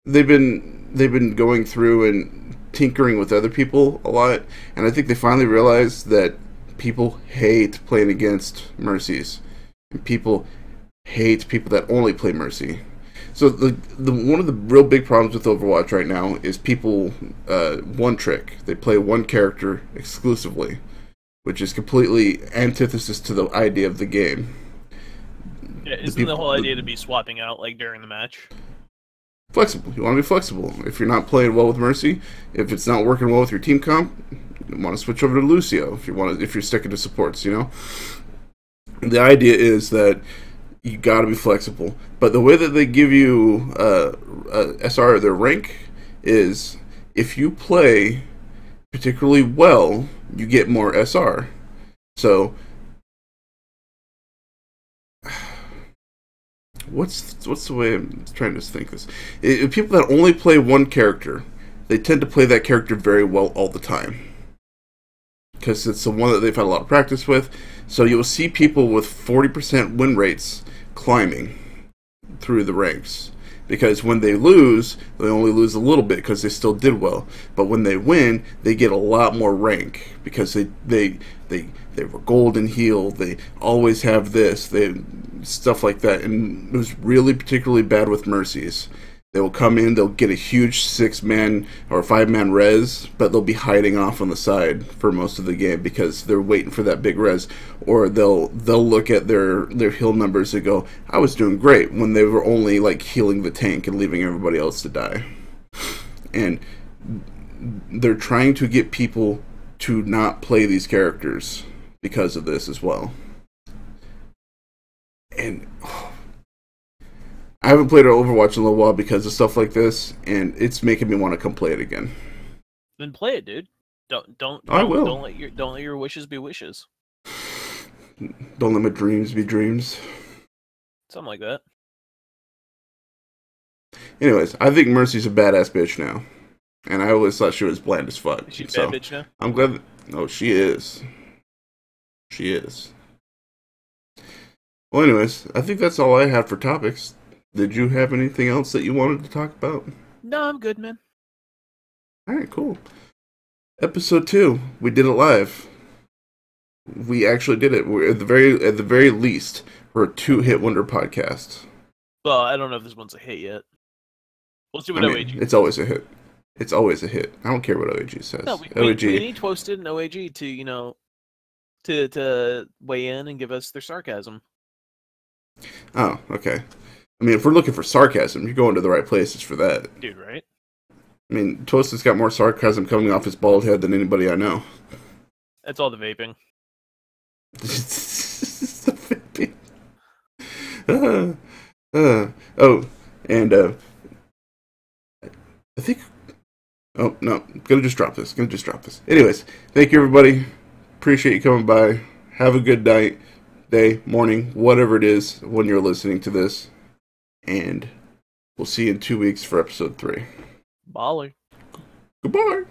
they've been going through and tinkering with other people a lot, and I think they finally realized that people hate playing against Mercies, and people hate people that only play Mercy. So the one of the real big problems with Overwatch right now is people one trick. They play one character exclusively, which is completely antithesis to the idea of the game. Yeah, isn't the whole idea to be swapping out like during the match? Flexible. You want to be flexible. If you're not playing well with Mercy, if it's not working well with your team comp, you want to switch over to Lucio. If you're sticking to supports, you know. The idea is that you got to be flexible, but the way that they give you SR, their rank, is if you play particularly well, you get more SR. So what's the way I'm trying to think this? People that only play one character, they tend to play that character very well all the time, because it's the one that they've had a lot of practice with. So you'll see people with 40% win rates climbing through the ranks, because when they lose, they only lose a little bit because they still did well. But when they win, they get a lot more rank because they were gold and heal. They always have this, stuff like that. And it was really particularly bad with Mercies. They will come in, they'll get a huge 6-man or 5-man res, but they'll be hiding off on the side for most of the game because they're waiting for that big res. Or they'll look at their heal numbers and go, I was doing great, when they were only like healing the tank and leaving everybody else to die. And they're trying to get people to not play these characters because of this as well. And I haven't played Overwatch in a little while because of stuff like this, and it's making me want to come play it again. Then play it, dude. Don't. I will. Don't let your wishes be wishes. Don't let my dreams be dreams. Something like that. Anyways, I think Mercy's a badass bitch now, and I always thought she was bland as fuck. Is she a bad bitch now? I'm glad. Oh, she is. She is. Well, anyways, I think that's all I had for topics. Did you have anything else that you wanted to talk about? No, I'm good, man. Alright, cool. Episode 2. We did it live. We actually did it. We're at the very least, we're a 2-hit wonder podcast. Well, I don't know if this one's a hit yet. We'll see what OAG. It's always a hit. It's always a hit. I don't care what OAG says. No, we need Toasted and OAG to, to weigh in and give us their sarcasm. Oh, okay. I mean, if we're looking for sarcasm, you're going to the right places for that. Dude, right? I mean, Toasted's got more sarcasm coming off his bald head than anybody I know. That's all the vaping. The vaping. Oh, and I think... Oh, no. I'm gonna just drop this. Anyways, thank you, everybody. Appreciate you coming by. Have a good night, day, morning, whatever it is when you're listening to this. And we'll see you in 2 weeks for episode 3. Baller. Goodbye.